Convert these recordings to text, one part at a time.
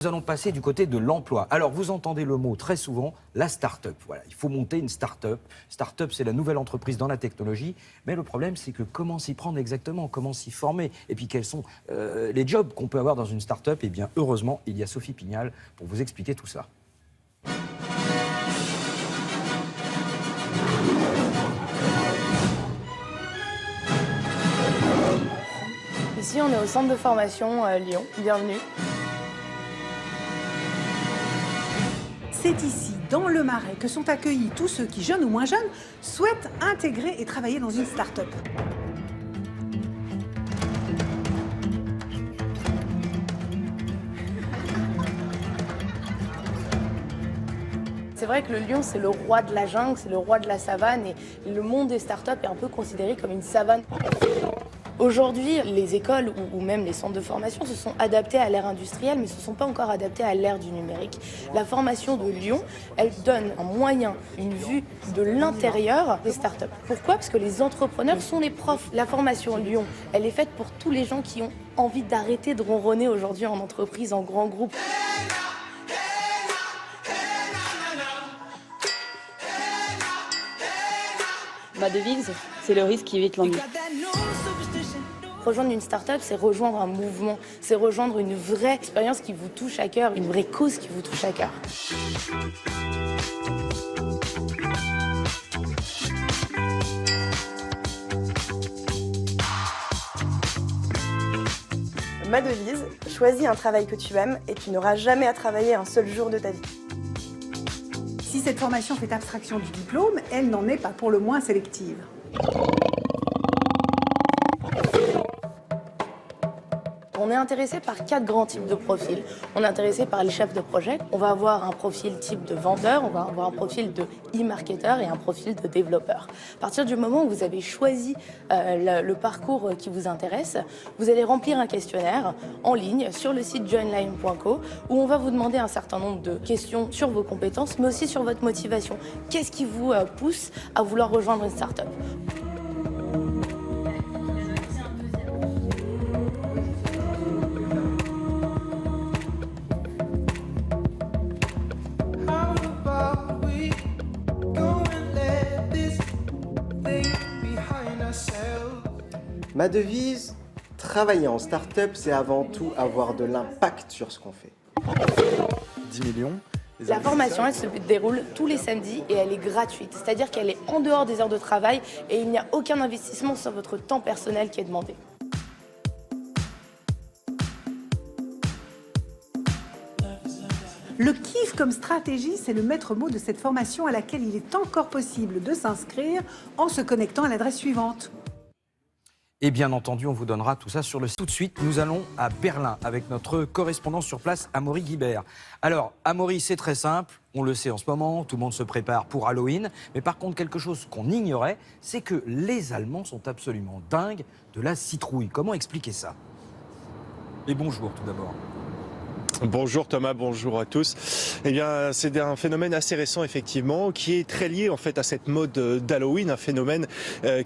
Nous allons passer du côté de l'emploi. Alors, vous entendez le mot très souvent, la start-up. Voilà, il faut monter une start-up. Start-up, c'est la nouvelle entreprise dans la technologie. Mais le problème, c'est que comment s'y prendre exactement, comment s'y former, et puis quels sont les jobs qu'on peut avoir dans une start-up. Eh bien, heureusement, il y a Sophie Pignal pour vous expliquer tout ça. Ici, on est au centre de formation Lyon. Bienvenue. C'est ici, dans le Marais, que sont accueillis tous ceux qui, jeunes ou moins jeunes, souhaitent intégrer et travailler dans une start-up. C'est vrai que le lion, c'est le roi de la jungle, c'est le roi de la savane et le monde des startups est un peu considéré comme une savane. Aujourd'hui, les écoles ou même les centres de formation se sont adaptés à l'ère industrielle, mais ne se sont pas encore adaptés à l'ère du numérique. La formation de Lyon, elle donne un moyen, une vue de l'intérieur des startups. Pourquoi? Parce que les entrepreneurs sont les profs. La formation Lyon, elle est faite pour tous les gens qui ont envie d'arrêter de ronronner aujourd'hui en entreprise, en grand groupe. Ma devise, c'est le risque qui évite l'ennui. Rejoindre une start-up, c'est rejoindre un mouvement, c'est rejoindre une vraie expérience qui vous touche à cœur, une vraie cause qui vous touche à cœur. Ma devise, choisis un travail que tu aimes et tu n'auras jamais à travailler un seul jour de ta vie. Si cette formation fait abstraction du diplôme, elle n'en est pas pour le moins sélective. On est intéressé par 4 grands types de profils. On est intéressé par les chefs de projet. On va avoir un profil type de vendeur, on va avoir un profil de e-marketeur et un profil de développeur. À partir du moment où vous avez choisi le parcours qui vous intéresse, vous allez remplir un questionnaire en ligne sur le site joinline.co où on va vous demander un certain nombre de questions sur vos compétences, mais aussi sur votre motivation. Qu'est-ce qui vous pousse à vouloir rejoindre une start-up ? Ma devise, travailler en start-up, c'est avant tout avoir de l'impact sur ce qu'on fait. 10 millions. La formation, elle se déroule tous les samedis et elle est gratuite. C'est-à-dire qu'elle est en dehors des heures de travail et il n'y a aucun investissement sur votre temps personnel qui est demandé. Le kiff comme stratégie, c'est le maître mot de cette formation à laquelle il est encore possible de s'inscrire en se connectant à l'adresse suivante. Et bien entendu, on vous donnera tout ça sur le site. Tout de suite, nous allons à Berlin avec notre correspondant sur place, Amaury Guibert. Alors, Amaury, c'est très simple, on le sait en ce moment, tout le monde se prépare pour Halloween. Mais par contre, quelque chose qu'on ignorait, c'est que les Allemands sont absolument dingues de la citrouille. Comment expliquer ça? Et bonjour tout d'abord. Bonjour Thomas, bonjour à tous. Eh bien, c'est un phénomène assez récent effectivement, qui est très lié en fait à cette mode d'Halloween, un phénomène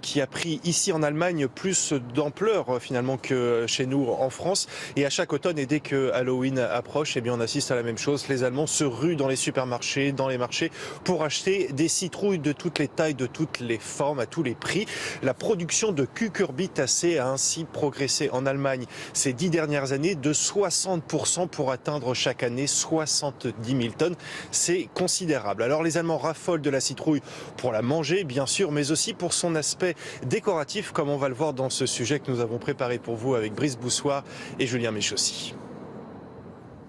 qui a pris ici en Allemagne plus d'ampleur finalement que chez nous en France. Et à chaque automne, et dès que Halloween approche, eh bien on assiste à la même chose. Les Allemands se ruent dans les supermarchés, dans les marchés, pour acheter des citrouilles de toutes les tailles, de toutes les formes, à tous les prix. La production de cucurbitacées a ainsi progressé en Allemagne ces 10 dernières années de 60% pour atteindre chaque année 70 000 tonnes. C'est considérable. Alors les Allemands raffolent de la citrouille pour la manger, bien sûr, mais aussi pour son aspect décoratif, comme on va le voir dans ce sujet que nous avons préparé pour vous avec Brice Boussoir et Julien Méchaussy.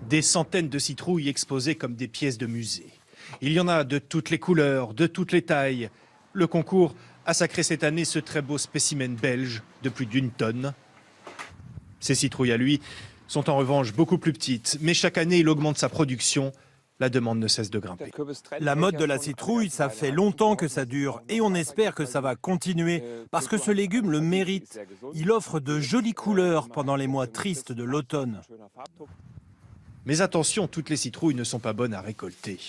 Des centaines de citrouilles exposées comme des pièces de musée. Il y en a de toutes les couleurs, de toutes les tailles. Le concours a sacré cette année ce très beau spécimen belge de plus d'1 tonne. Ces citrouilles à lui sont en revanche beaucoup plus petites, mais chaque année il augmente sa production, la demande ne cesse de grimper. La mode de la citrouille, ça fait longtemps que ça dure et on espère que ça va continuer parce que ce légume le mérite. Il offre de jolies couleurs pendant les mois tristes de l'automne. Mais attention, toutes les citrouilles ne sont pas bonnes à récolter.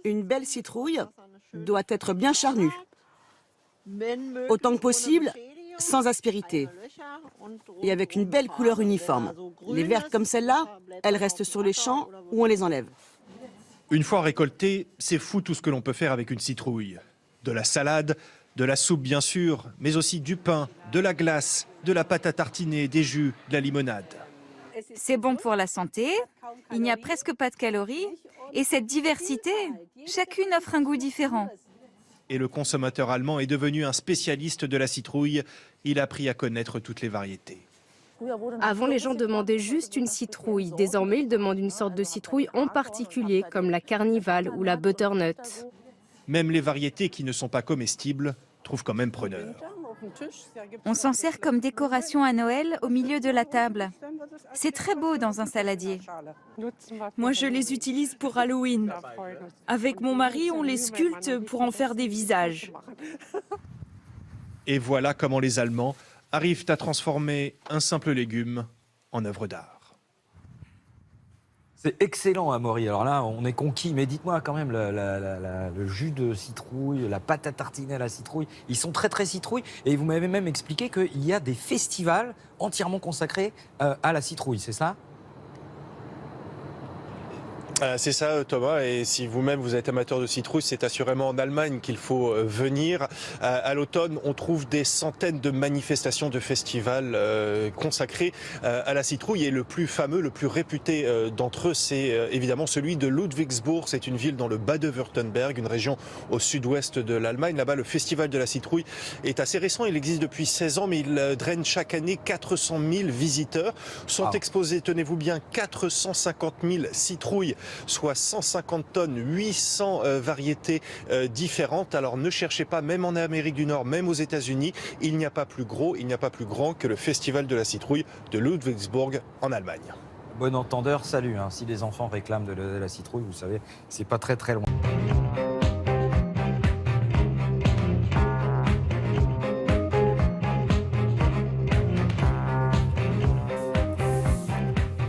Une belle citrouille doit être bien charnue. Autant que possible, sans aspérité et avec une belle couleur uniforme. Les vertes comme celle-là, elles restent sur les champs ou on les enlève. Une fois récoltée, c'est fou tout ce que l'on peut faire avec une citrouille. De la salade, de la soupe bien sûr, mais aussi du pain, de la glace, de la pâte à tartiner, des jus, de la limonade. C'est bon pour la santé, il n'y a presque pas de calories, et cette diversité, chacune offre un goût différent. Et le consommateur allemand est devenu un spécialiste de la citrouille. Il a appris à connaître toutes les variétés. Avant, les gens demandaient juste une citrouille. Désormais, ils demandent une sorte de citrouille en particulier, comme la Carnival ou la Butternut. Même les variétés qui ne sont pas comestibles trouvent quand même preneur. On s'en sert comme décoration à Noël au milieu de la table. C'est très beau dans un saladier. Moi, je les utilise pour Halloween. Avec mon mari, on les sculpte pour en faire des visages. Et voilà comment les Allemands arrivent à transformer un simple légume en œuvre d'art. C'est excellent, Amaury. Alors là, on est conquis. Mais dites-moi quand même, le jus de citrouille, la pâte à tartiner à la citrouille, ils sont très très citrouilles. Et vous m'avez même expliqué qu'il y a des festivals entièrement consacrés à la citrouille, c'est ça ? C'est ça, Thomas, et si vous-même vous êtes amateur de citrouille, c'est assurément en Allemagne qu'il faut venir. À l'automne, on trouve des centaines de manifestations, de festivals consacrés à la citrouille, et le plus fameux, le plus réputé d'entre eux, c'est évidemment celui de Ludwigsburg. C'est une ville dans le Bade-Württemberg, une région au sud-ouest de l'Allemagne. Là-bas, le festival de la citrouille est assez récent, il existe depuis 16 ans, mais il draine chaque année 400 000 visiteurs. Sont exposés, tenez-vous bien, 450 000 citrouilles, soit 150 tonnes, 800 variétés différentes. Alors ne cherchez pas, même en Amérique du Nord, même aux États-Unis, il n'y a pas plus gros, il n'y a pas plus grand que le Festival de la citrouille de Ludwigsburg en Allemagne. Bon entendeur, salut. Hein. Si les enfants réclament de la citrouille, vous savez, c'est pas très très loin.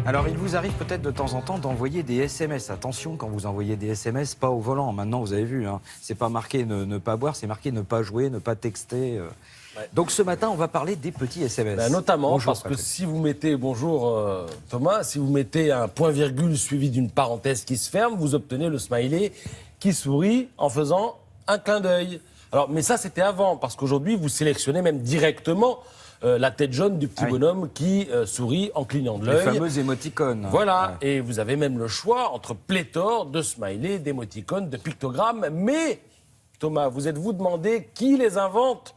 Alors, il vous arrive peut-être de temps en temps d'envoyer des SMS. Attention, quand vous envoyez des SMS, pas au volant. Maintenant, vous avez vu, hein, c'est pas marqué ne pas boire, c'est marqué ne pas jouer, ne pas texter. Ouais. Donc, ce matin, on va parler des petits SMS. Ben, notamment, bonjour, parce Patrick. que si vous mettez, bonjour Thomas, si vous mettez un point-virgule suivi d'une parenthèse qui se ferme, vous obtenez le smiley qui sourit en faisant un clin d'œil. Alors, mais ça, c'était avant, parce qu'aujourd'hui, vous sélectionnez même directement la tête jaune du petit bonhomme qui sourit en clignant de l'œil. Les fameux émoticônes. Voilà, et vous avez même le choix entre pléthore de smileys, d'émoticônes, de pictogrammes. Mais, Thomas, vous êtes-vous demandé qui les invente,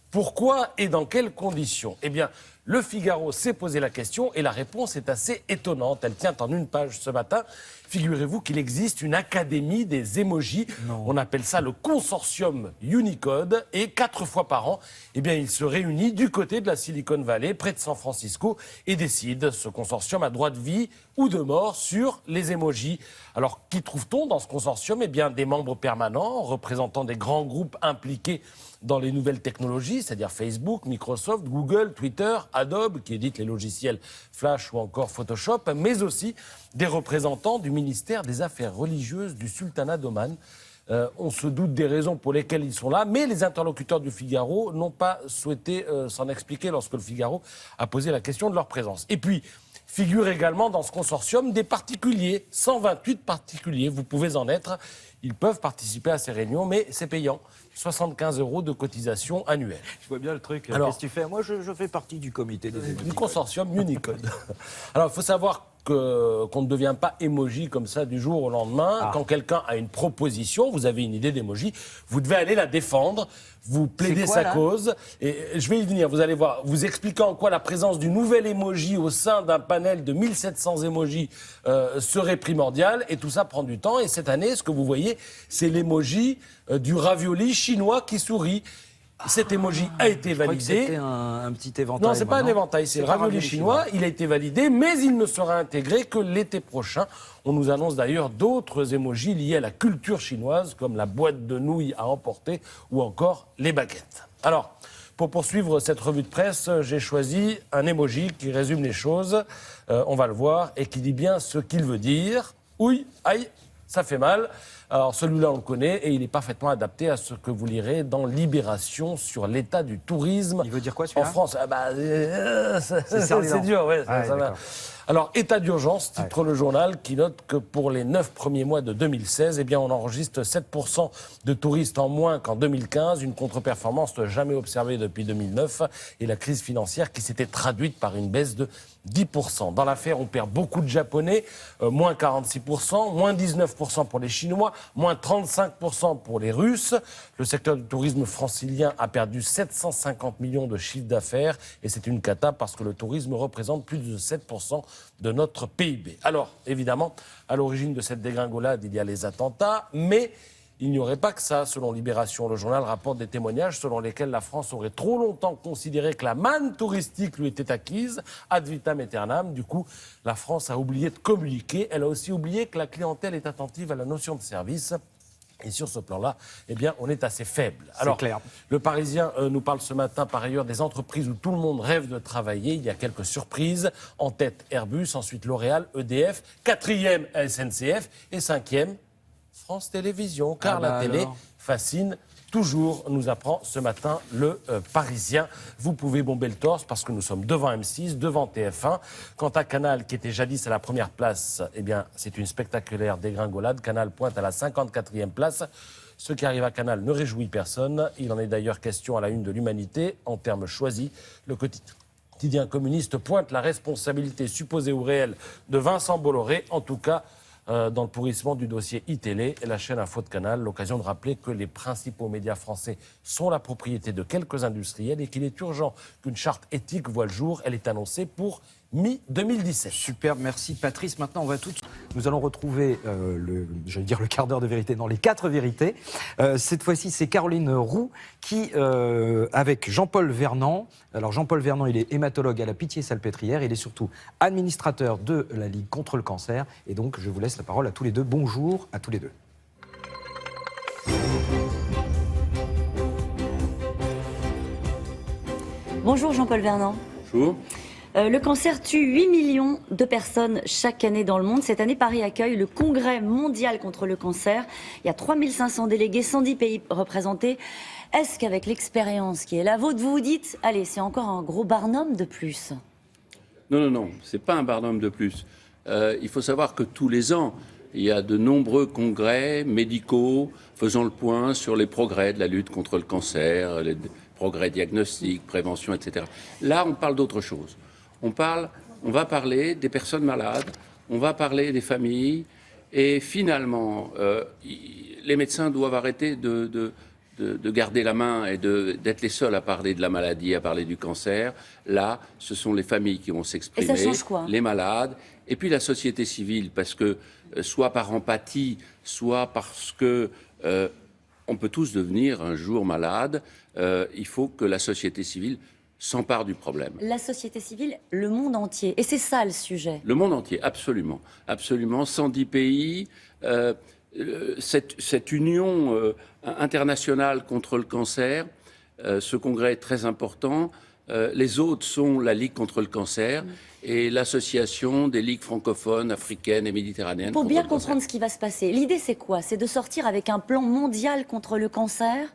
pourquoi et dans quelles conditions ? Eh bien, Le Figaro s'est posé la question et la réponse est assez étonnante. Elle tient en une page ce matin. Figurez-vous qu'il existe une académie des émojis. On appelle ça le consortium Unicode. Et 4 fois par an, eh bien, il se réunit du côté de la Silicon Valley, près de San Francisco, et décide, ce consortium, a droit de vie ou de mort sur les émojis. Alors, qui trouve-t-on dans ce consortium ? Eh bien, des membres permanents représentant des grands groupes impliqués dans les nouvelles technologies, c'est-à-dire Facebook, Microsoft, Google, Twitter, Adobe, qui édite les logiciels Flash ou encore Photoshop, mais aussi des représentants du ministère des Affaires religieuses du Sultanat d'Oman. On se doute des raisons pour lesquelles ils sont là, mais les interlocuteurs du Figaro n'ont pas souhaité s'en expliquer lorsque le Figaro a posé la question de leur présence. Et puis, figurent également dans ce consortium des particuliers, 128 particuliers, vous pouvez en être. Ils peuvent participer à ces réunions, mais c'est payant. 75 € de cotisation annuelle. Je vois bien le truc. Alors, qu'est-ce que tu fais ? Moi, je fais partie du comité des émojis. Du consortium Unicode. Alors, il faut savoir qu'on ne devient pas émoji comme ça du jour au lendemain. Quand quelqu'un a une proposition, vous avez une idée d'émoji, vous devez aller la défendre, vous plaidez sa cause. Et je vais y venir, vous allez voir, vous expliquant en quoi la présence du nouvel émoji au sein d'un panel de 1700 émojis serait primordiale. Et tout ça prend du temps. Et cette année, ce que vous voyez, c'est l'émoji du ravioli chinois qui sourit. Cet emoji a été validé. C'était un petit éventail. Non, c'est pas un éventail, c'est le ravioli chinois. Il a été validé, mais il ne sera intégré que l'été prochain. On nous annonce d'ailleurs d'autres emojis liés à la culture chinoise, comme la boîte de nouilles à emporter ou encore les baguettes. Alors, pour poursuivre cette revue de presse, j'ai choisi un emoji qui résume les choses. On va le voir et qui dit bien ce qu'il veut dire. Ouille, aïe, Ça fait mal. Alors celui-là, on le connaît et il est parfaitement adapté à ce que vous lirez dans Libération sur l'état du tourisme. Il veut dire quoi, en France? C'est dur, ouais, ça va. Alors, état d'urgence, titre le journal, qui note que pour les 9 premiers mois de 2016, eh bien, on enregistre 7% de touristes en moins qu'en 2015, une contre-performance jamais observée depuis 2009, et la crise financière qui s'était traduite par une baisse de 10%. Dans l'affaire, on perd beaucoup de Japonais, moins 46%, moins 19% pour les Chinois, moins 35% pour les Russes. Le secteur du tourisme francilien a perdu 750 millions de chiffre d'affaires, et c'est une cata parce que le tourisme représente plus de 7% de notre PIB. Alors, évidemment, à l'origine de cette dégringolade, il y a les attentats, mais il n'y aurait pas que ça. Selon Libération, le journal rapporte des témoignages selon lesquels la France aurait trop longtemps considéré que la manne touristique lui était acquise, ad vitam aeternam. Du coup, la France a oublié de communiquer. Elle a aussi oublié que la clientèle est attentive à la notion de service. Et sur ce plan-là, eh bien, on est assez faible. Alors, clair. Le Parisien nous parle ce matin, par ailleurs, des entreprises où tout le monde rêve de travailler. Il y a quelques surprises. En tête, Airbus, ensuite L'Oréal, EDF, 4e, SNCF et 5e, France Télévisions. Car la télé fascine toujours, nous apprend ce matin le Parisien. Vous pouvez bomber le torse parce que nous sommes devant M6, devant TF1. Quant à Canal, qui était jadis à la première place, eh bien, c'est une spectaculaire dégringolade. Canal pointe à la 54e place. Ce qui arrive à Canal ne réjouit personne. Il en est d'ailleurs question à la une de l'Humanité. En termes choisis, le quotidien communiste pointe la responsabilité supposée ou réelle de Vincent Bolloré. En tout cas, dans le pourrissement du dossier iTélé et la chaîne Info de Canal, l'occasion de rappeler que les principaux médias français sont la propriété de quelques industriels et qu'il est urgent qu'une charte éthique voie le jour. Elle est annoncée pour mi-2017. Superbe, merci Patrice. Maintenant, nous allons retrouver le quart d'heure de vérité, dans les 4 vérités. Cette fois-ci, c'est Caroline Roux qui, avec Jean-Paul Vernant. Alors Jean-Paul Vernant, il est hématologue à la Pitié-Salpêtrière. Il est surtout administrateur de la Ligue contre le cancer. Et donc, je vous laisse la parole à tous les deux. Bonjour à tous les deux. Bonjour Jean-Paul Vernant. Bonjour. Le cancer tue 8 millions de personnes chaque année dans le monde. Cette année, Paris accueille le Congrès mondial contre le cancer. Il y a 3500 délégués, 110 pays représentés. Est-ce qu'avec l'expérience qui est la vôtre, vous vous dites, allez, c'est encore un gros barnum de plus? Non, c'est pas un barnum de plus. Il faut savoir que tous les ans, il y a de nombreux congrès médicaux faisant le point sur les progrès de la lutte contre le cancer, les progrès diagnostiques, prévention, etc. Là, on parle d'autre chose. On va parler des personnes malades, on va parler des familles, et finalement, les médecins doivent arrêter de garder la main et d'être les seuls à parler de la maladie, à parler du cancer. Là, ce sont les familles qui vont s'exprimer, et ça change quoi, les malades, et puis la société civile, parce que soit par empathie, soit parce que on peut tous devenir un jour malades, il faut que la société civile s'empare du problème. La société civile, le monde entier. Et c'est ça le sujet. Le monde entier, absolument. Absolument. 110 pays. Cette union internationale contre le cancer, ce congrès est très important. Les autres sont la Ligue contre le cancer et l'association des ligues francophones, africaines et méditerranéennes. Pour bien comprendre ce qui va se passer, l'idée c'est quoi? C'est de sortir avec un plan mondial contre le cancer?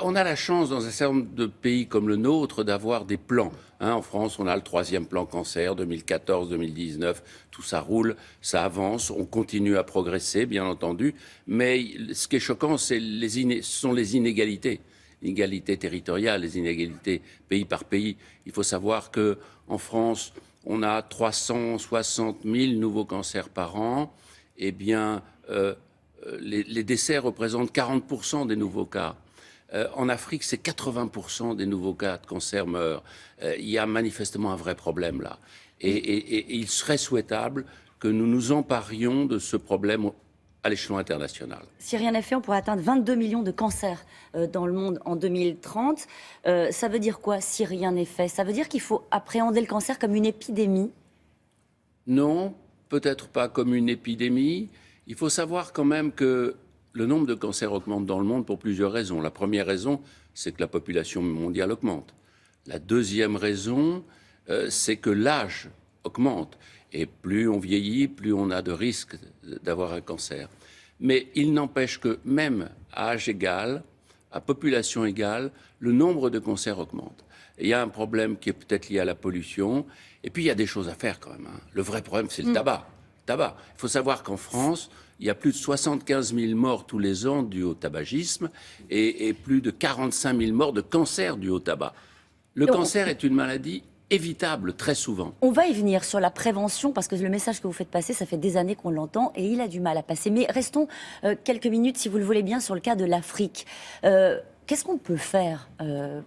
On a la chance dans un certain nombre de pays comme le nôtre d'avoir des plans. En France, on a le 3e plan cancer, 2014-2019, tout ça roule, ça avance, on continue à progresser, bien entendu. Mais ce qui est choquant, ce sont les inégalités. Inégalités territoriales, les inégalités pays par pays. Il faut savoir qu'en France, on a 360 000 nouveaux cancers par an. Eh bien, les décès représentent 40% des nouveaux cas. En Afrique, c'est 80% des nouveaux cas de cancer meurent. Il y a manifestement un vrai problème là. Et il serait souhaitable que nous nous emparions de ce problème à l'échelon international. Si rien n'est fait, on pourrait atteindre 22 millions de cancers dans le monde en 2030. Ça veut dire quoi, si rien n'est fait? Ça veut dire qu'il faut appréhender le cancer comme une épidémie? Non, peut-être pas comme une épidémie. Il faut savoir quand même que le nombre de cancers augmente dans le monde pour plusieurs raisons. La première raison, c'est que la population mondiale augmente. La deuxième raison, c'est que l'âge augmente. Et plus on vieillit, plus on a de risques d'avoir un cancer. Mais il n'empêche que même à âge égal, à population égale, le nombre de cancers augmente. Et il y a un problème qui est peut-être lié à la pollution. Et puis, il y a des choses à faire quand même. Le vrai problème, c'est le tabac. Il faut savoir qu'en France, il y a plus de 75 000 morts tous les ans dus au tabagisme et plus de 45 000 morts de cancer dus au tabac. Le cancer est une maladie évitable très souvent. On va y venir sur la prévention, parce que le message que vous faites passer, ça fait des années qu'on l'entend et il a du mal à passer. Mais restons quelques minutes, si vous le voulez bien, sur le cas de l'Afrique. Qu'est-ce qu'on peut faire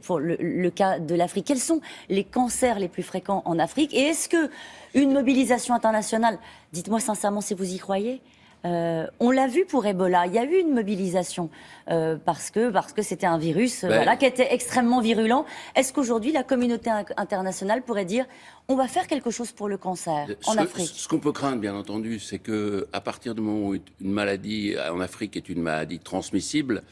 pour le cas de l'Afrique? Quels sont les cancers les plus fréquents en Afrique? Et est-ce qu'une mobilisation internationale, dites-moi sincèrement si vous y croyez, on l'a vu pour Ebola, il y a eu une mobilisation parce que c'était un virus qui était extrêmement virulent. Est-ce qu'aujourd'hui la communauté internationale pourrait dire on va faire quelque chose pour le cancer en Afrique? Ce qu'on peut craindre, bien entendu, c'est qu'à partir du moment où une maladie en Afrique est une maladie transmissible,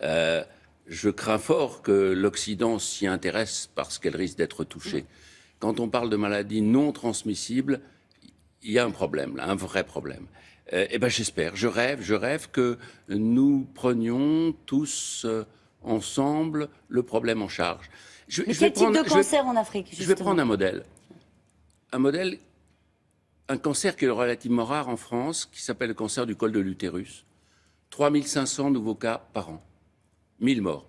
je crains fort que l'Occident s'y intéresse parce qu'elle risque d'être touchée. Quand on parle de maladies non transmissibles, il y a un problème, là, un vrai problème. J'espère, je rêve que nous prenions tous ensemble le problème en charge. Quel type de cancer en Afrique, justement? Je vais prendre un modèle. Un cancer qui est relativement rare en France, qui s'appelle le cancer du col de l'utérus. 3500 nouveaux cas par an. 1000 morts.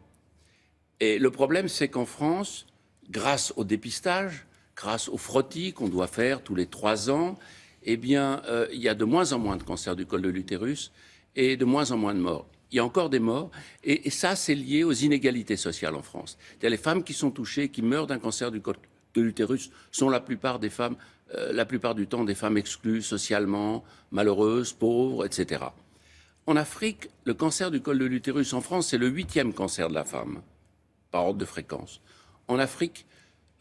Et le problème, c'est qu'en France, grâce au dépistage, grâce au frottis qu'on doit faire tous les 3 ans, il y a de moins en moins de cancers du col de l'utérus et de moins en moins de morts. Il y a encore des morts, et ça, c'est lié aux inégalités sociales en France. Les femmes qui sont touchées, qui meurent d'un cancer du col de l'utérus, sont la plupart du temps des femmes exclues socialement, malheureuses, pauvres, etc. En Afrique, le cancer du col de l'utérus en France, c'est le 8e cancer de la femme, par ordre de fréquence. En Afrique,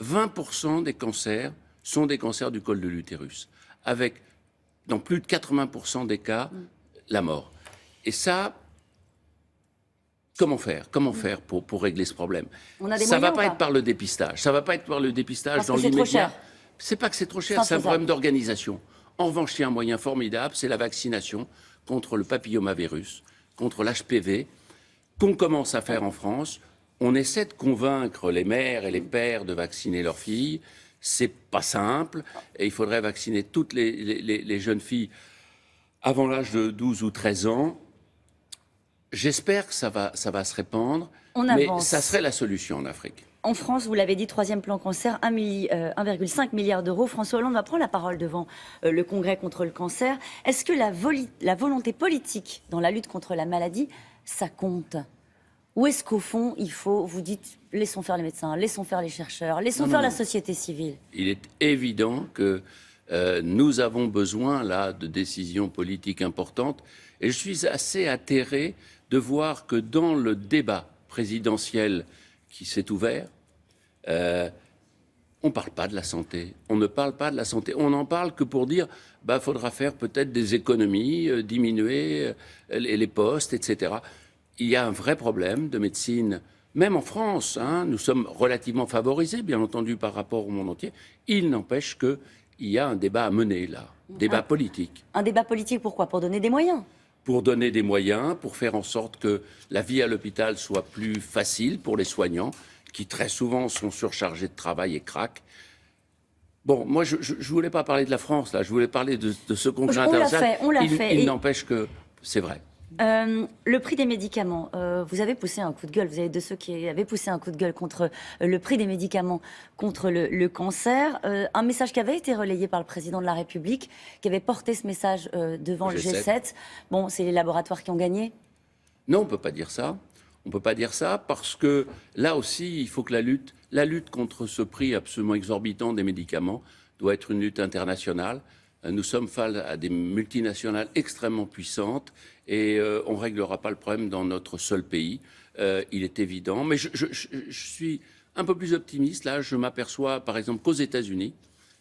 20% des cancers sont des cancers du col de l'utérus, avec, dans plus de 80% des cas, la mort. Et ça, comment faire pour régler ce problème? Ça ne va pas être par le dépistage. Ça ne va pas être par le dépistage dans l'immédiat. C'est pas que c'est trop cher, c'est un problème d'organisation. En revanche, il y a un moyen formidable, c'est la vaccination contre le papillomavirus, contre l'HPV, qu'on commence à faire en France. On essaie de convaincre les mères et les pères de vacciner leurs filles. C'est pas simple, et il faudrait vacciner toutes les jeunes filles avant l'âge de 12 ou 13 ans. J'espère que ça va se répandre, mais ça serait la solution en Afrique. En France, vous l'avez dit, 3e plan cancer, 1,5 milliard d'euros. François Hollande va prendre la parole devant le Congrès contre le cancer. Est-ce que la volonté politique dans la lutte contre la maladie, ça compte? Ou est-ce qu'au fond, vous dites, laissons faire les médecins, laissons faire les chercheurs, laissons faire la société civile? Il est évident que nous avons besoin, là, de décisions politiques importantes. Et je suis assez atterré de voir que dans le débat présidentiel qui s'est ouvert, on ne parle pas de la santé. On ne parle pas de la santé. On n'en parle que pour dire faudra faire peut-être des économies, diminuer les postes, etc. Il y a un vrai problème de médecine, même en France. Nous sommes relativement favorisés, bien entendu, par rapport au monde entier. Il n'empêche qu'il y a un débat à mener, là. Débat politique. Un débat politique, pourquoi? Pour donner des moyens? Pour donner des moyens, pour faire en sorte que la vie à l'hôpital soit plus facile pour les soignants, qui très souvent sont surchargés de travail et craquent. Bon, moi, je ne voulais pas parler de la France, là. Je voulais parler de ce congrès international. On l'a fait. Il n'empêche que c'est vrai. Le prix des médicaments, vous avez poussé un coup de gueule, vous êtes de ceux qui avaient poussé un coup de gueule contre le prix des médicaments contre le cancer. Un message qui avait été relayé par le président de la République, qui avait porté ce message devant le G7. Bon, c'est les laboratoires qui ont gagné? Non, on ne peut pas dire ça. On ne peut pas dire ça parce que là aussi, il faut que la lutte contre ce prix absolument exorbitant des médicaments doit être une lutte internationale. Nous sommes face à des multinationales extrêmement puissantes et on ne réglera pas le problème dans notre seul pays. Il est évident. Mais je suis un peu plus optimiste. Là, je m'aperçois, par exemple, qu'aux États-Unis,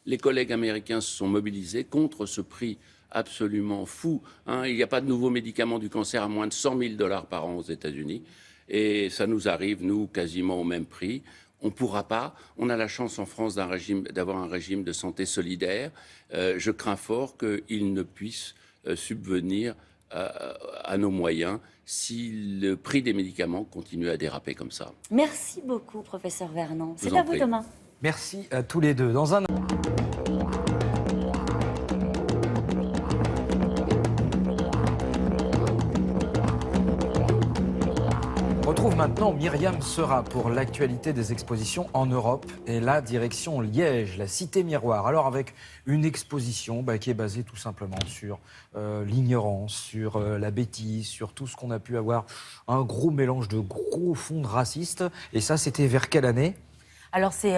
les collègues américains se sont mobilisés contre ce prix absolument fou. Il n'y a pas de nouveaux médicaments du cancer à moins de 100 000 $ par an aux États-Unis. Et ça nous arrive, nous, quasiment au même prix. On ne pourra pas. On a la chance en France d'avoir un régime de santé solidaire. Je crains fort qu'il ne puisse subvenir à nos moyens si le prix des médicaments continue à déraper comme ça. Merci beaucoup, professeur Vernant. C'est vous en à vous, prie. Thomas. Merci à tous les deux. Dans un... On retrouve maintenant Myriam Seurat pour l'actualité des expositions en Europe et la direction Liège, la cité miroir. Alors avec une exposition qui est basée tout simplement sur l'ignorance, sur la bêtise, sur tout ce qu'on a pu avoir, un gros mélange de gros fonds racistes. Et ça, c'était vers quelle année ? Alors, c'est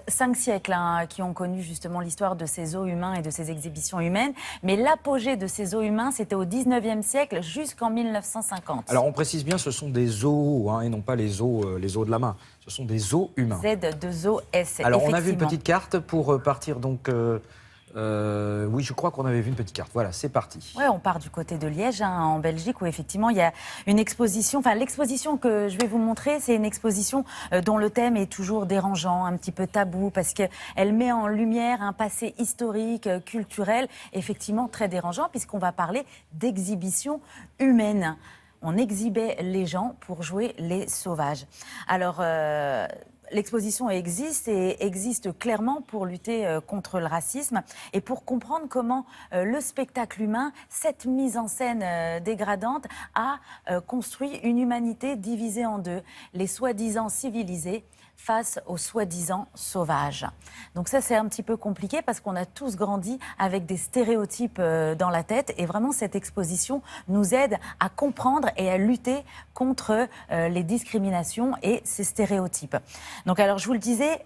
5 siècles qui ont connu justement l'histoire de ces zoos humains et de ces exhibitions humaines. Mais l'apogée de ces zoos humains, c'était au 19e siècle jusqu'en 1950. Alors, on précise bien, ce sont des zoos et non pas les zoos de la main. Ce sont des zoos humains. Z2OS. Alors, on a vu une petite carte pour partir donc... oui, je crois qu'on avait vu une petite carte. Voilà, c'est parti. Oui, on part du côté de Liège, en Belgique, où effectivement il y a une exposition. Enfin, l'exposition que je vais vous montrer, c'est une exposition dont le thème est toujours dérangeant, un petit peu tabou, parce qu'elle met en lumière un passé historique, culturel, effectivement très dérangeant, puisqu'on va parler d'exhibition humaine. On exhibait les gens pour jouer les sauvages. Alors... l'exposition existe clairement pour lutter contre le racisme et pour comprendre comment le spectacle humain, cette mise en scène dégradante, a construit une humanité divisée en deux. Les soi-disant civilisés face aux soi-disant sauvages. Donc ça, c'est un petit peu compliqué parce qu'on a tous grandi avec des stéréotypes dans la tête et vraiment cette exposition nous aide à comprendre et à lutter contre les discriminations et ces stéréotypes. Donc alors, je vous le disais,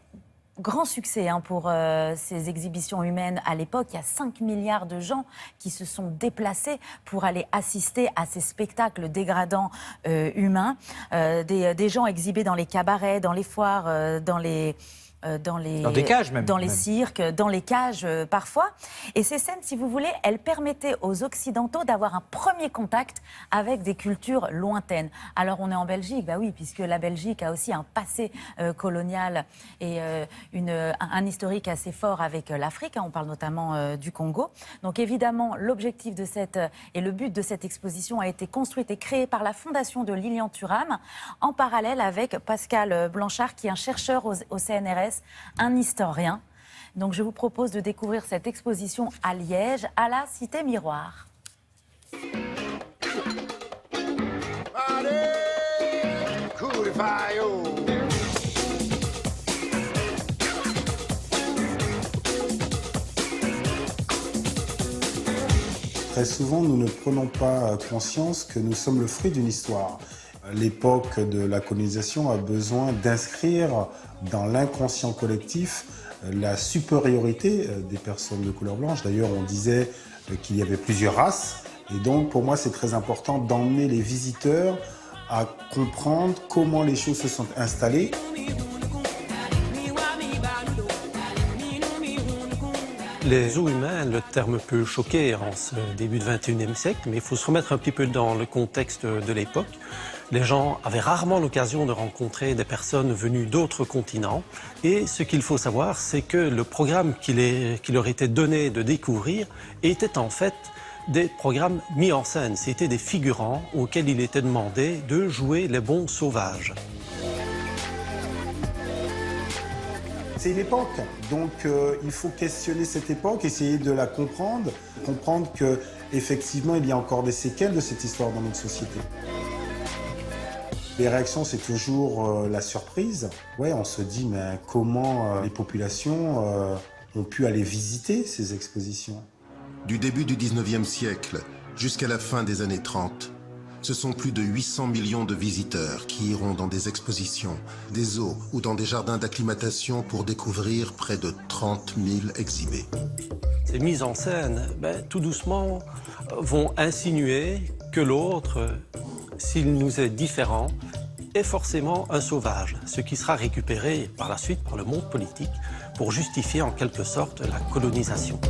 grand succès pour ces exhibitions humaines à l'époque. Il y a 5 milliards de gens qui se sont déplacés pour aller assister à ces spectacles dégradants humains. Des gens exhibés dans les cabarets, dans les foires, dans des cages même. Dans les cirques, dans les cages parfois. Et ces scènes, si vous voulez, elles permettaient aux Occidentaux d'avoir un premier contact avec des cultures lointaines. Alors on est en Belgique, bah oui, puisque la Belgique a aussi un passé colonial et un historique assez fort avec l'Afrique. On parle notamment du Congo. Donc évidemment, l'objectif de et le but de cette exposition a été construite et créée par la fondation de Lilian Thuram, en parallèle avec Pascal Blanchard, qui est un chercheur au CNRS, un historien. Donc je vous propose de découvrir cette exposition à Liège, à la Cité Miroir. Très souvent, nous ne prenons pas conscience que nous sommes le fruit d'une histoire. L'époque de la colonisation a besoin d'inscrire dans l'inconscient collectif la supériorité des personnes de couleur blanche. D'ailleurs, on disait qu'il y avait plusieurs races. Et donc, pour moi, c'est très important d'emmener les visiteurs à comprendre comment les choses se sont installées. Les zoos humains, le terme peut choquer en ce début du XXIe siècle, mais il faut se remettre un petit peu dans le contexte de l'époque. Les gens avaient rarement l'occasion de rencontrer des personnes venues d'autres continents. Et ce qu'il faut savoir, c'est que le programme qui leur était donné de découvrir était en fait des programmes mis en scène. C'était des figurants auxquels il était demandé de jouer les bons sauvages. C'est une époque, donc il faut questionner cette époque, essayer de la comprendre qu'effectivement il y a encore des séquelles de cette histoire dans notre société. Les réactions, c'est toujours la surprise. Ouais, on se dit, mais comment les populations ont pu aller visiter ces expositions? Du début du 19e siècle jusqu'à la fin des années 30, ce sont plus de 800 millions de visiteurs qui iront dans des expositions, des zoos ou dans des jardins d'acclimatation pour découvrir près de 30 000 exhibés. Ces mises en scène, tout doucement, vont insinuer que l'autre, s'il nous est différent, est forcément un sauvage, ce qui sera récupéré par la suite par le monde politique pour justifier en quelque sorte la colonisation.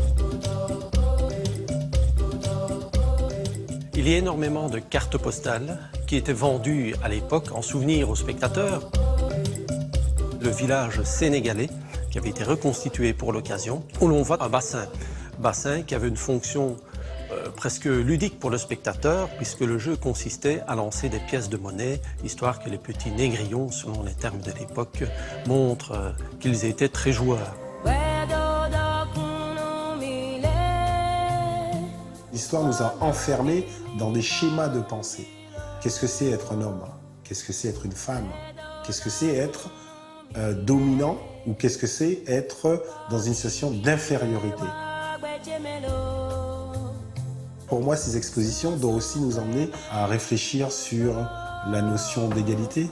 Il y a énormément de cartes postales qui étaient vendues à l'époque en souvenir aux spectateurs. Le village sénégalais, qui avait été reconstitué pour l'occasion, où l'on voit un bassin qui avait une fonction presque ludique pour le spectateur, puisque le jeu consistait à lancer des pièces de monnaie, histoire que les petits négrillons, selon les termes de l'époque, montrent qu'ils étaient très joueurs. L'histoire nous a enfermés dans des schémas de pensée. Qu'est-ce que c'est être un homme? Qu'est-ce que c'est être une femme? Qu'est-ce que c'est être dominant? Ou qu'est-ce que c'est être dans une situation d'infériorité? Pour moi, ces expositions doivent aussi nous emmener à réfléchir sur la notion d'égalité.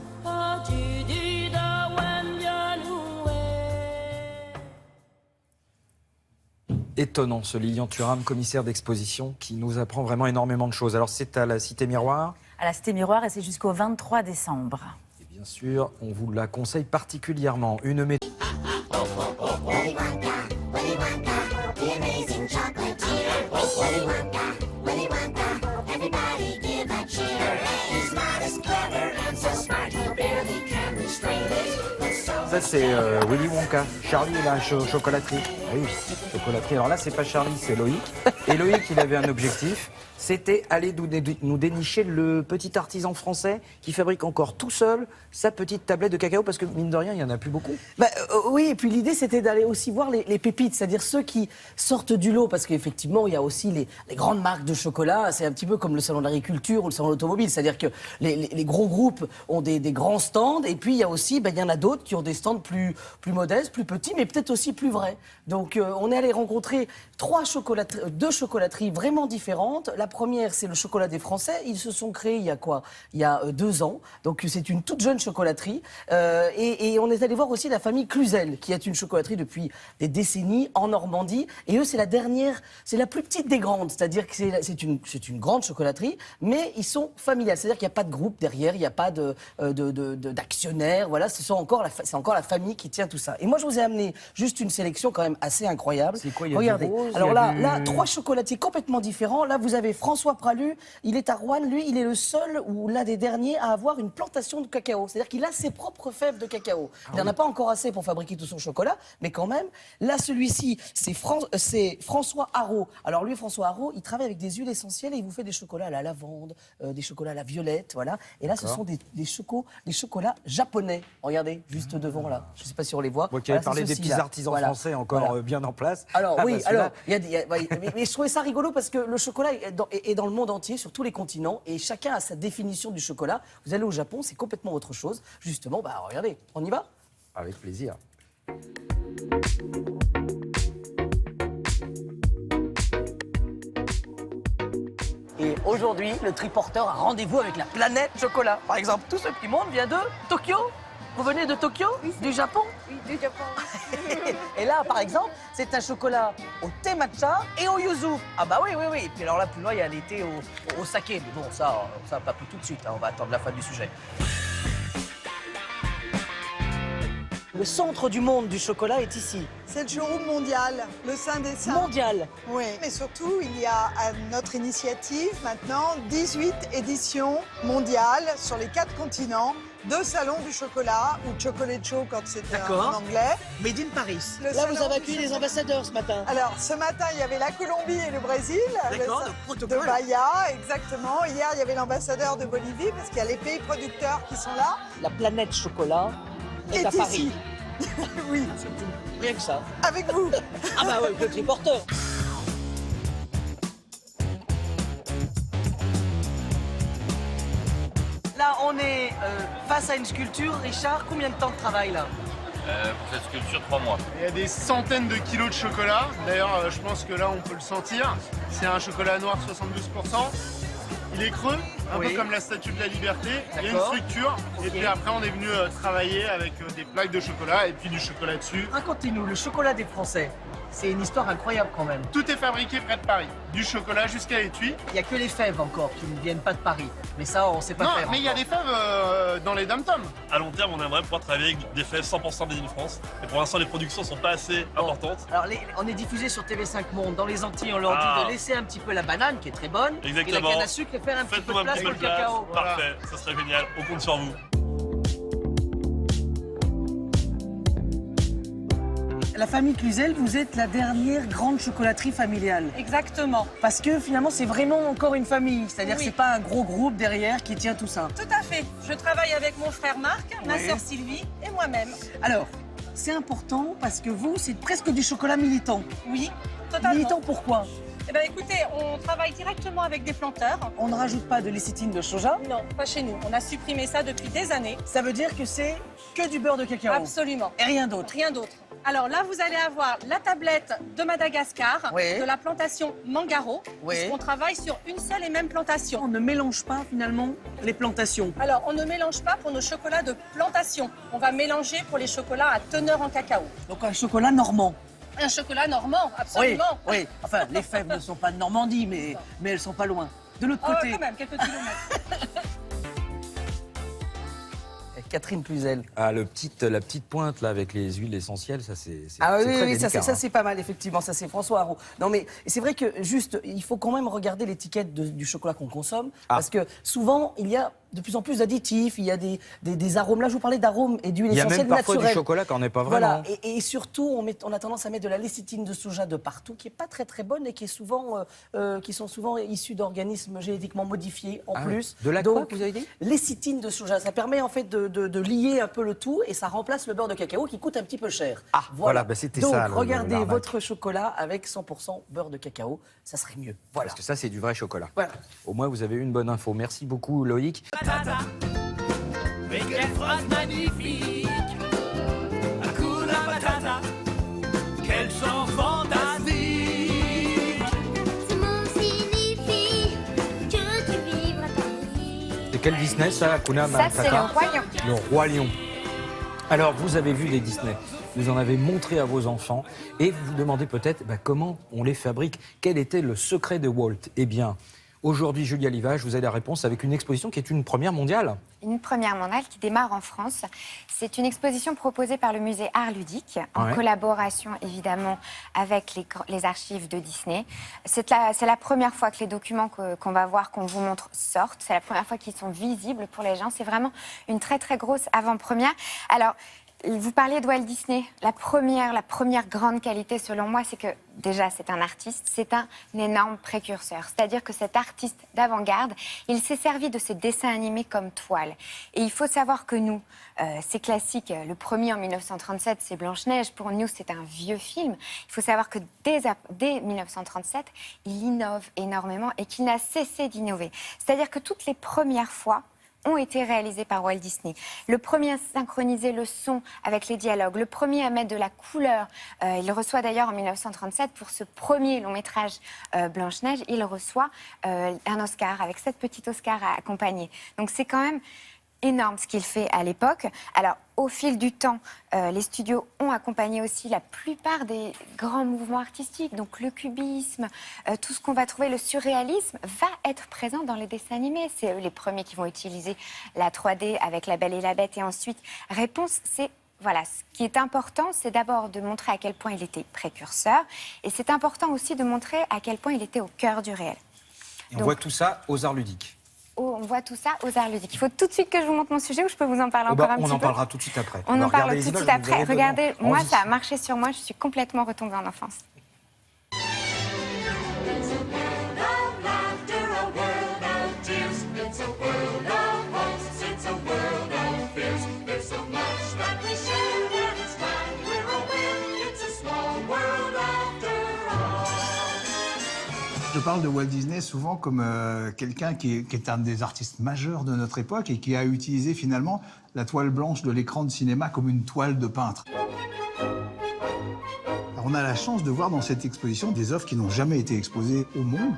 Étonnant, ce Lilian Thuram, commissaire d'exposition, qui nous apprend vraiment énormément de choses. Alors, c'est à la Cité Miroir. À la Cité Miroir, et c'est jusqu'au 23 décembre. Et bien sûr, on vous la conseille particulièrement. Une méthode. Ça, c'est Willy Wonka. Charlie, la chocolaterie. Ah oui, chocolaterie. Alors là, c'est pas Charlie, c'est Loïc. Et Loïc, il avait un objectif. C'était aller nous dénicher le petit artisan français qui fabrique encore tout seul sa petite tablette de cacao, parce que mine de rien, il n'y en a plus beaucoup. Oui, et puis l'idée, c'était d'aller aussi voir les pépites, c'est-à-dire ceux qui sortent du lot, parce qu'effectivement, il y a aussi les grandes marques de chocolat. C'est un petit peu comme le salon de l'agriculture ou le salon de l'automobile, c'est-à-dire que les gros groupes ont des grands stands, et puis il y a aussi, il y en a d'autres qui ont des stands plus modestes, plus petits, mais peut-être aussi plus vrais. Donc on est allé rencontrer deux chocolateries vraiment différentes. La première, c'est le chocolat des Français. Ils se sont créés il y a 2 ans. Donc c'est une toute jeune chocolaterie. Et on est allé voir aussi la famille Cluzel, qui est une chocolaterie depuis des décennies en Normandie. Et eux, c'est la dernière, c'est la plus petite des grandes. C'est-à-dire que c'est une grande chocolaterie, mais ils sont familiales. C'est-à-dire qu'il n'y a pas de groupe derrière, il n'y a pas d'actionnaires. Voilà, c'est encore la famille qui tient tout ça. Et moi, je vous ai amené juste une sélection quand même assez incroyable. C'est quoi, il y a Regardez. du rose, Alors là, 3 chocolatiers complètement différents. Là, vous avez François Pralu. Il est à Rouen. Lui, il est le seul ou l'un des derniers à avoir une plantation de cacao. C'est-à-dire qu'il a ses propres fèves de cacao. Il n'en a pas encore assez pour fabriquer tout son chocolat, mais quand même. Là, celui-ci, c'est François Haro. Alors lui, François Haro, il travaille avec des huiles essentielles et il vous fait des chocolats à la lavande, des chocolats à la violette, voilà. Et là, ce sont des chocolats japonais. Regardez, juste devant là. Je ne sais pas si on les voit. Moi qui avais parlé des petits artisans français encore bien en place. Alors oui, mais je trouvais ça rigolo parce que le chocolat est dans le monde entier, sur tous les continents, et chacun a sa définition du chocolat. Vous allez au Japon, c'est complètement autre chose. Justement, regardez, on y va ? Avec plaisir. Et aujourd'hui, le triporteur a rendez-vous avec la planète chocolat. Par exemple, tout ce petit monde vient de Tokyo. Vous venez de Tokyo? Oui, du Japon? Oui, du Japon. Et là, par exemple, c'est un chocolat au thé matcha et au yuzu. Ah bah oui. Et puis alors là, plus loin, il y a les thés au saké. Mais bon, ça pas tout de suite. On va attendre la fin du sujet. Le centre du monde du chocolat est ici. C'est le showroom mondial, le Saint des Saints. Mondial. Oui, mais surtout, il y a à notre initiative maintenant 18 éditions mondiales sur les 4 continents de salons du chocolat, ou chocolate show quand c'était en anglais. Made in Paris. Là, vous avez accueilli les ambassadeurs ce matin. Alors, ce matin, il y avait la Colombie et le Brésil. D'accord, le protocole. De Bahia, exactement. Hier, il y avait l'ambassadeur de Bolivie, parce qu'il y a les pays producteurs qui sont là. La planète chocolat est à Paris. Oui. C'est tout. Rien que ça. Avec vous. Ah bah oui, le triporteur. Là, on est face à une sculpture. Richard, combien de temps de travail là? Pour cette sculpture, 3 mois. Il y a des centaines de kilos de chocolat. D'ailleurs, je pense que là, on peut le sentir. C'est un chocolat noir 72%. Il est creux, un peu comme la Statue de la Liberté. Il y a une structure. Et puis après, on est venu travailler avec des plaques de chocolat et puis du chocolat dessus. Racontez-nous, le chocolat des Français, c'est une histoire incroyable quand même. Tout est fabriqué près de Paris. Du chocolat jusqu'à l'étui. Il n'y a que les fèves encore qui ne viennent pas de Paris. Mais ça, on ne sait pas faire. Non, mais il y a des fèves dans les dom-toms. À long terme, on aimerait pouvoir travailler avec des fèves 100% made in France. Et pour l'instant, les productions ne sont pas assez importantes. Alors, on est diffusé sur TV5 Monde. Dans les Antilles, on leur dit de laisser un petit peu la banane, qui est très bonne. Exactement. Et la canne à sucre et faire un petit peu de place pour le cacao. Parfait, ça serait génial. On compte sur vous. la famille Cluzel, vous êtes la dernière grande chocolaterie familiale. Exactement. Parce que finalement, c'est vraiment encore une famille. C'est-à-dire Oui. que c'est pas un gros groupe derrière qui tient tout ça. Tout à fait. Je travaille avec mon frère Marc, ma Oui. sœur Sylvie et moi-même. Alors, c'est important parce que vous, c'est presque du chocolat militant. Oui, totalement. Militant pourquoi? Eh bien, écoutez, on travaille directement avec des planteurs. On ne rajoute pas de lécithine de soja? Non, pas chez nous. On a supprimé ça depuis des années. Ça veut dire que c'est que du beurre de cacao? Absolument. Et rien d'autre? Rien d'autre. Alors là, vous allez avoir la tablette de Madagascar, Oui. de la plantation Mangaro, Oui. puisqu'on travaille sur une seule et même plantation. On ne mélange pas finalement les plantations. Alors, on ne mélange pas pour nos chocolats de plantation. On va mélanger pour les chocolats à teneur en cacao. Donc un chocolat normand. Un chocolat normand, absolument. Oui, oui. Enfin, les fèves ne sont pas de Normandie, mais elles sont pas loin. De l'autre côté. Quand même, quelques kilomètres. Catherine Cluzel. Ah, la petite pointe là avec les huiles essentielles, ça c'est Ah c'est oui, très oui, délicat, ça hein. c'est pas mal, effectivement. Ça, c'est François Haraud. Non, mais c'est vrai que juste, il faut quand même regarder l'étiquette du chocolat qu'on consomme. Parce que souvent, il y a de plus en plus d'additifs, il y a des arômes. Là, je vous parlais d'arômes et d'huiles Il y a essentielles même parfois naturelles. du chocolat qu'on n'est pas vraiment. Voilà. Et surtout, on a tendance à mettre de la lécithine de soja de partout, qui est pas très très bonne et qui sont souvent issus d'organismes génétiquement modifiés en Ah plus. oui. De la quoi, vous avez dit? Lécithine de soja. Ça permet en fait de lier un peu le tout et ça remplace le beurre de cacao qui coûte un petit peu cher. Ah, voilà, bah, c'était donc, ça, regardez l'arnaque. votre chocolat avec 100% beurre de cacao, ça serait mieux. Voilà. Parce que ça, c'est du vrai chocolat. Voilà. Au moins, vous avez eu une bonne info. Merci beaucoup, Loïc. Mais quelle phrase magnifique! Hakuna Matata, quel chant fantastique! Ce mot signifie que tu vivras ta vie. C'est quel Disney, ça, Hakuna Ça, Matata? c'est le Roi Lion. Le Roi Lion. Alors, vous avez vu des Disney, vous en avez montré à vos enfants, et vous vous demandez peut-être comment on les fabrique. Quel était le secret de Walt? Eh bien, aujourd'hui, Julia Livage, vous avez la réponse avec une exposition qui est une première mondiale. Une première mondiale qui démarre en France. C'est une exposition proposée par le musée Art Ludique, en collaboration évidemment avec les archives de Disney. C'est la première fois que les documents qu'on va voir, qu'on vous montre, sortent. C'est la première fois qu'ils sont visibles pour les gens. C'est vraiment une très très grosse avant-première. Alors, vous parliez de Walt Disney. La première grande qualité, selon moi, c'est que déjà, c'est un artiste, c'est un énorme précurseur. C'est-à-dire que cet artiste d'avant-garde, il s'est servi de ses dessins animés comme toile. Et il faut savoir que nous, c'est classique. Le premier en 1937, c'est Blanche-Neige. Pour nous, c'est un vieux film. Il faut savoir que dès 1937, il innove énormément et qu'il n'a cessé d'innover. C'est-à-dire que toutes les premières fois ont été réalisés par Walt Disney. Le premier à synchroniser le son avec les dialogues, le premier à mettre de la couleur. Il reçoit d'ailleurs en 1937, pour ce premier long métrage Blanche-Neige, il reçoit un Oscar, avec 7 petits Oscars à accompagner. Donc c'est quand même énorme ce qu'il fait à l'époque. Alors, au fil du temps, les studios ont accompagné aussi la plupart des grands mouvements artistiques. Donc, le cubisme, tout ce qu'on va trouver, le surréalisme, va être présent dans les dessins animés. C'est eux les premiers qui vont utiliser la 3D avec La Belle et la Bête. Et ensuite, réponse, c'est... Voilà, ce qui est important, c'est d'abord de montrer à quel point il était précurseur. Et c'est important aussi de montrer à quel point il était au cœur du réel. Et on voit tout ça aux Arts Ludiques. On voit tout ça aux Arts Ludiques. Il faut tout de suite que je vous montre mon sujet ou je peux vous en parler encore un petit peu? On en parlera tout de suite après. On en parle regarder tout de les suite images, vous après. avez Regardez, dedans. moi, Envie. ça a marché sur moi. Je suis complètement retombée en enfance. Je parle de Walt Disney souvent comme quelqu'un qui est un des artistes majeurs de notre époque et qui a utilisé finalement la toile blanche de l'écran de cinéma comme une toile de peintre. Alors on a la chance de voir dans cette exposition des œuvres qui n'ont jamais été exposées au monde.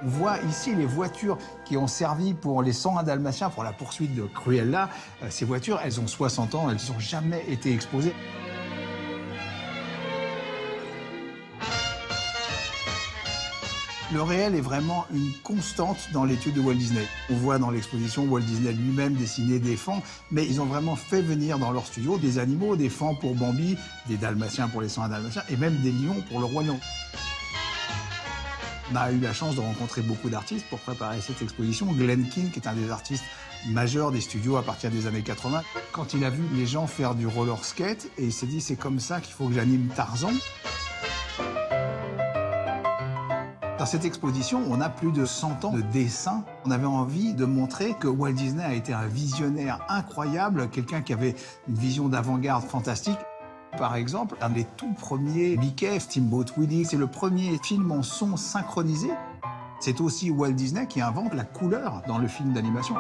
On voit ici les voitures qui ont servi pour les 101 Dalmatiens, pour la poursuite de Cruella. Ces voitures, elles ont 60 ans, elles n'ont jamais été exposées. Le réel est vraiment une constante dans l'étude de Walt Disney. On voit dans l'exposition Walt Disney lui-même dessiner des fans, mais ils ont vraiment fait venir dans leur studio des animaux, des fans pour Bambi, des Dalmatiens pour les 101 Dalmatiens, et même des lions pour le Roi Lion. On a eu la chance de rencontrer beaucoup d'artistes pour préparer cette exposition. Glenn Keane, qui est un des artistes majeurs des studios à partir des années 80, quand il a vu les gens faire du roller skate, et il s'est dit c'est comme ça qu'il faut que j'anime Tarzan. Dans cette exposition, on a plus de 100 ans de dessin. On avait envie de montrer que Walt Disney a été un visionnaire incroyable, quelqu'un qui avait une vision d'avant-garde fantastique. Par exemple, un des tout premiers Mickey, Steamboat Willie, c'est le premier film en son synchronisé. C'est aussi Walt Disney qui invente la couleur dans le film d'animation.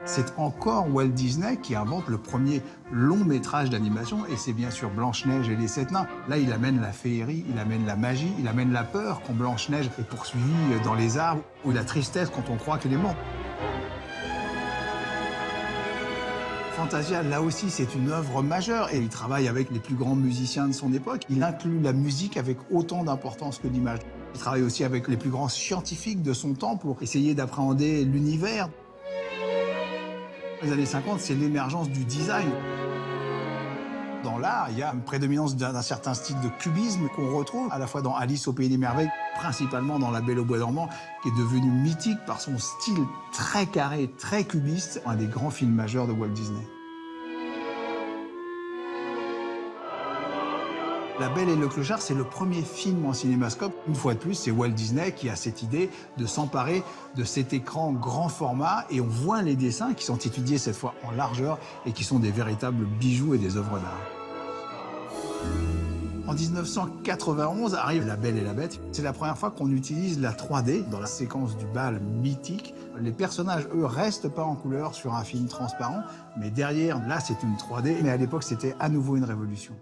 C'est encore Walt Disney qui invente le premier long métrage d'animation, et c'est bien sûr Blanche-Neige et les 7 nains. Là, il amène la féerie, il amène la magie, il amène la peur quand Blanche-Neige est poursuivie dans les arbres, ou la tristesse quand on croit qu'elle est morte. Fantasia, là aussi, c'est une œuvre majeure, et il travaille avec les plus grands musiciens de son époque. Il inclut la musique avec autant d'importance que l'image. Il travaille aussi avec les plus grands scientifiques de son temps pour essayer d'appréhender l'univers. Les années 50, c'est l'émergence du design. Dans l'art, il y a une prédominance d'un certain style de cubisme qu'on retrouve à la fois dans Alice au Pays des Merveilles, principalement dans La Belle au Bois dormant, qui est devenu mythique par son style très carré, très cubiste, un des grands films majeurs de Walt Disney. La Belle et le Clochard, c'est le premier film en cinémascope. Une fois de plus, c'est Walt Disney qui a cette idée de s'emparer de cet écran grand format, et on voit les dessins qui sont étudiés cette fois en largeur et qui sont des véritables bijoux et des œuvres d'art. En 1991 arrive La Belle et la Bête. C'est la première fois qu'on utilise la 3D dans la séquence du bal mythique. Les personnages, eux, restent pas en couleur sur un film transparent, mais derrière, là, c'est une 3D. Mais à l'époque, c'était à nouveau une révolution.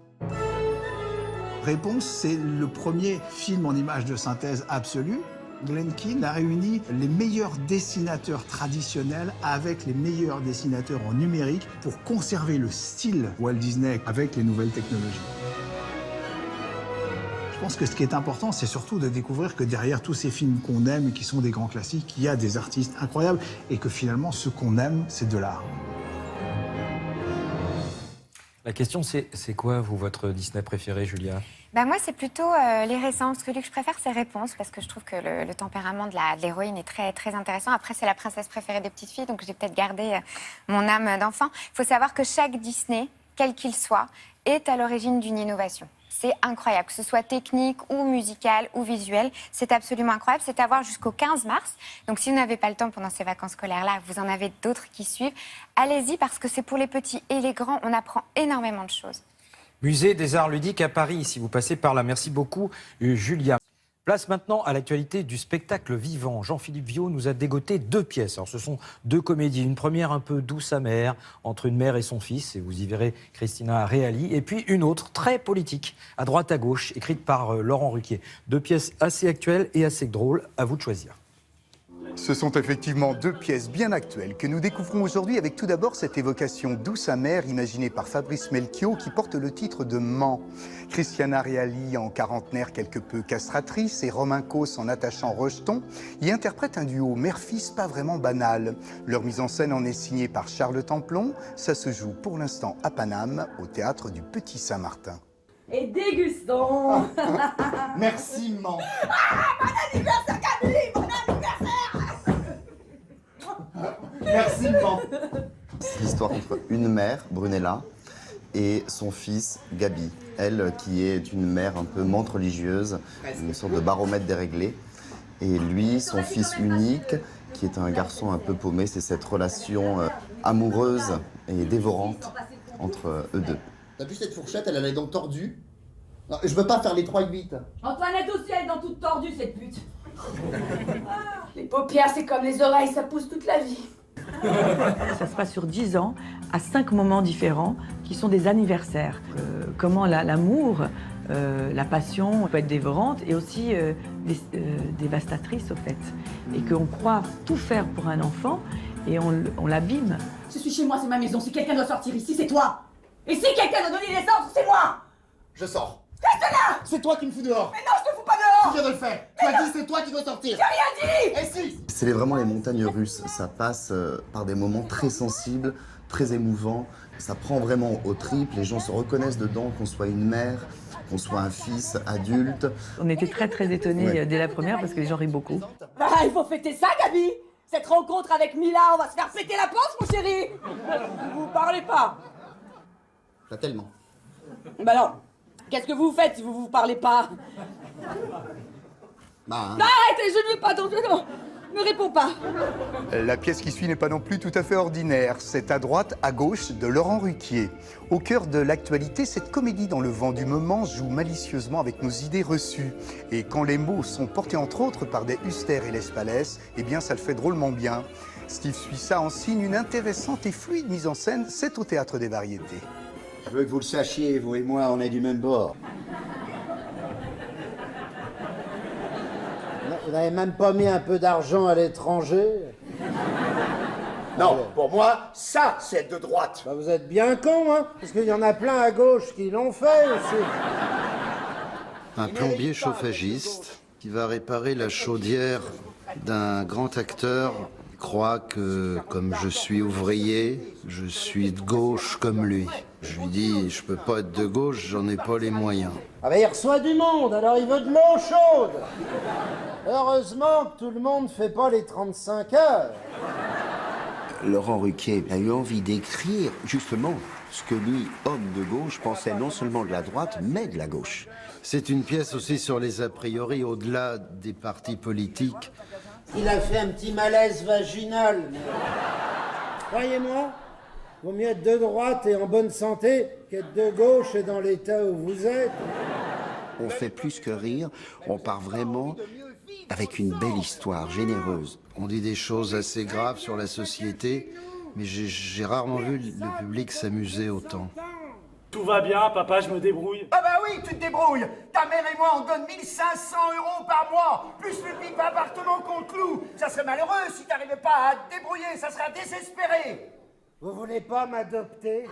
Réponse, c'est le premier film en image de synthèse absolue. Glenn Keane a réuni les meilleurs dessinateurs traditionnels avec les meilleurs dessinateurs en numérique pour conserver le style Walt Disney avec les nouvelles technologies. Je pense que ce qui est important, c'est surtout de découvrir que derrière tous ces films qu'on aime et qui sont des grands classiques, il y a des artistes incroyables, et que finalement, ce qu'on aime, c'est de l'art. La question, c'est quoi, vous, votre Disney préféré, Julia? Moi, c'est plutôt les récents. Ce que je préfère, c'est Réponse, parce que je trouve que le tempérament de l'héroïne est très, très intéressant. Après, c'est la princesse préférée des petites filles, donc j'ai peut-être gardé mon âme d'enfant. Il faut savoir que chaque Disney, quel qu'il soit, est à l'origine d'une innovation. C'est incroyable, que ce soit technique ou musical ou visuel, c'est absolument incroyable. C'est à voir jusqu'au 15 mars. Donc si vous n'avez pas le temps pendant ces vacances scolaires-là, vous en avez d'autres qui suivent, allez-y, parce que c'est pour les petits et les grands, on apprend énormément de choses. Musée des Arts Ludiques à Paris, si vous passez par là. Merci beaucoup, Julia. Place maintenant à l'actualité du spectacle vivant. Jean-Philippe Viau nous a dégoté 2 pièces. Alors, ce sont 2 comédies. Une première un peu douce amère, entre une mère et son fils, et vous y verrez Christina Reali. Et puis une autre très politique, à droite à gauche, écrite par Laurent Ruquier. 2 pièces assez actuelles et assez drôles. À vous de choisir. Ce sont effectivement 2 pièces bien actuelles que nous découvrons aujourd'hui, avec tout d'abord cette évocation douce amère imaginée par Fabrice Melchior qui porte le titre de Mans. Christiana Reali, en quarantenaire quelque peu castratrice, et Romain Cos, en attachant rejeton, y interprètent un duo mère-fils pas vraiment banal. Leur mise en scène en est signée par Charles Templon. Ça se joue pour l'instant à Paname, au théâtre du Petit Saint-Martin. Et dégustons. Merci, Mans. Bon anniversaire, Camille. Bon anniversaire. Merci, Mans. C'est l'histoire entre une mère, Brunella, et son fils, Gabi. Elle, qui est une mère un peu menthe religieuse, une sorte de baromètre déréglé. Et lui, son fils unique, qui est un garçon un peu paumé. C'est cette relation amoureuse et dévorante entre eux deux. T'as vu cette fourchette, elle a les dents tordues. Non, je veux pas faire les 3-8. Antoinette aussi, elle est dans toute tordue, cette pute. Les paupières, c'est comme les oreilles, ça pousse toute la vie. Ça se passe sur 10 ans, à 5 moments différents, qui sont des anniversaires. Comment l'amour, la passion peut être dévorante et aussi dévastatrice, au fait. Et qu'on croit tout faire pour un enfant et on l'abîme. Je suis chez moi, c'est ma maison. Si quelqu'un doit sortir ici, c'est toi. Et si quelqu'un doit donner les ordres, c'est moi. Je sors. Reste là. C'est toi qui me fous dehors. Mais non, je te fous pas dehors. Tu viens de le faire. Tu as dit c'est toi qui dois sortir. J'ai rien dit. Et si. C'est vraiment les montagnes russes. Ça passe par des moments très sensibles, très émouvants. Ça prend vraiment aux tripes. Les gens se reconnaissent dedans, qu'on soit une mère, qu'on soit un fils adulte. On était très très étonnés Ouais. dès la première parce que les gens rient beaucoup. Ah, il faut fêter ça, Gabi. Cette rencontre avec Mila, on va se faire péter la panse, mon chéri. Vous parlez pas. Pas tellement. Bah non. Qu'est-ce que vous faites si vous parlez pas? Bah, Non, arrêtez, je ne veux pas, non. Ne réponds pas. La pièce qui suit n'est pas non plus tout à fait ordinaire. C'est à droite, à gauche de Laurent Ruquier. Au cœur de l'actualité, cette comédie dans le vent du moment joue malicieusement avec nos idées reçues. Et quand les mots sont portés entre autres par des Huster et Lespalès, eh bien ça le fait drôlement bien. Steve Suissa en signe une intéressante et fluide mise en scène. C'est au Théâtre des Variétés. Je veux que vous le sachiez, vous et moi, on est du même bord. Vous n'avez même pas mis un peu d'argent à l'étranger? Non, pour moi, ça, c'est de droite. Bah, vous êtes bien con, hein? Parce qu'il y en a plein à gauche qui l'ont fait aussi. Un plombier chauffagiste qui va réparer la chaudière d'un grand acteur. Il croit que, comme je suis ouvrier, je suis de gauche comme lui. Je lui dis, je peux pas être de gauche, j'en ai pas les moyens. Ah bah, il reçoit du monde, alors il veut de l'eau chaude. Heureusement que tout le monde fait pas les 35 heures. Laurent Ruquier a eu envie d'écrire justement ce que lui, homme de gauche, pensait non seulement de la droite, mais de la gauche. C'est une pièce aussi sur les a priori au-delà des partis politiques. Il a fait un petit malaise vaginal. Croyez-moi, vaut mieux être de droite et en bonne santé qu'être de gauche et dans l'état où vous êtes. On fait plus que rire, on part vraiment avec une belle histoire, généreuse. On dit des choses assez graves sur la société, mais j'ai rarement vu le public s'amuser autant. Tout va bien, papa, je me débrouille. Ah bah oui, tu te débrouilles. Ta mère et moi, on donne 1500 € par mois, plus le pipe appartement qu'on te cloue. Ça serait malheureux si t'arrivais pas à te débrouiller, ça serait désespéré. Vous voulez pas m'adopter?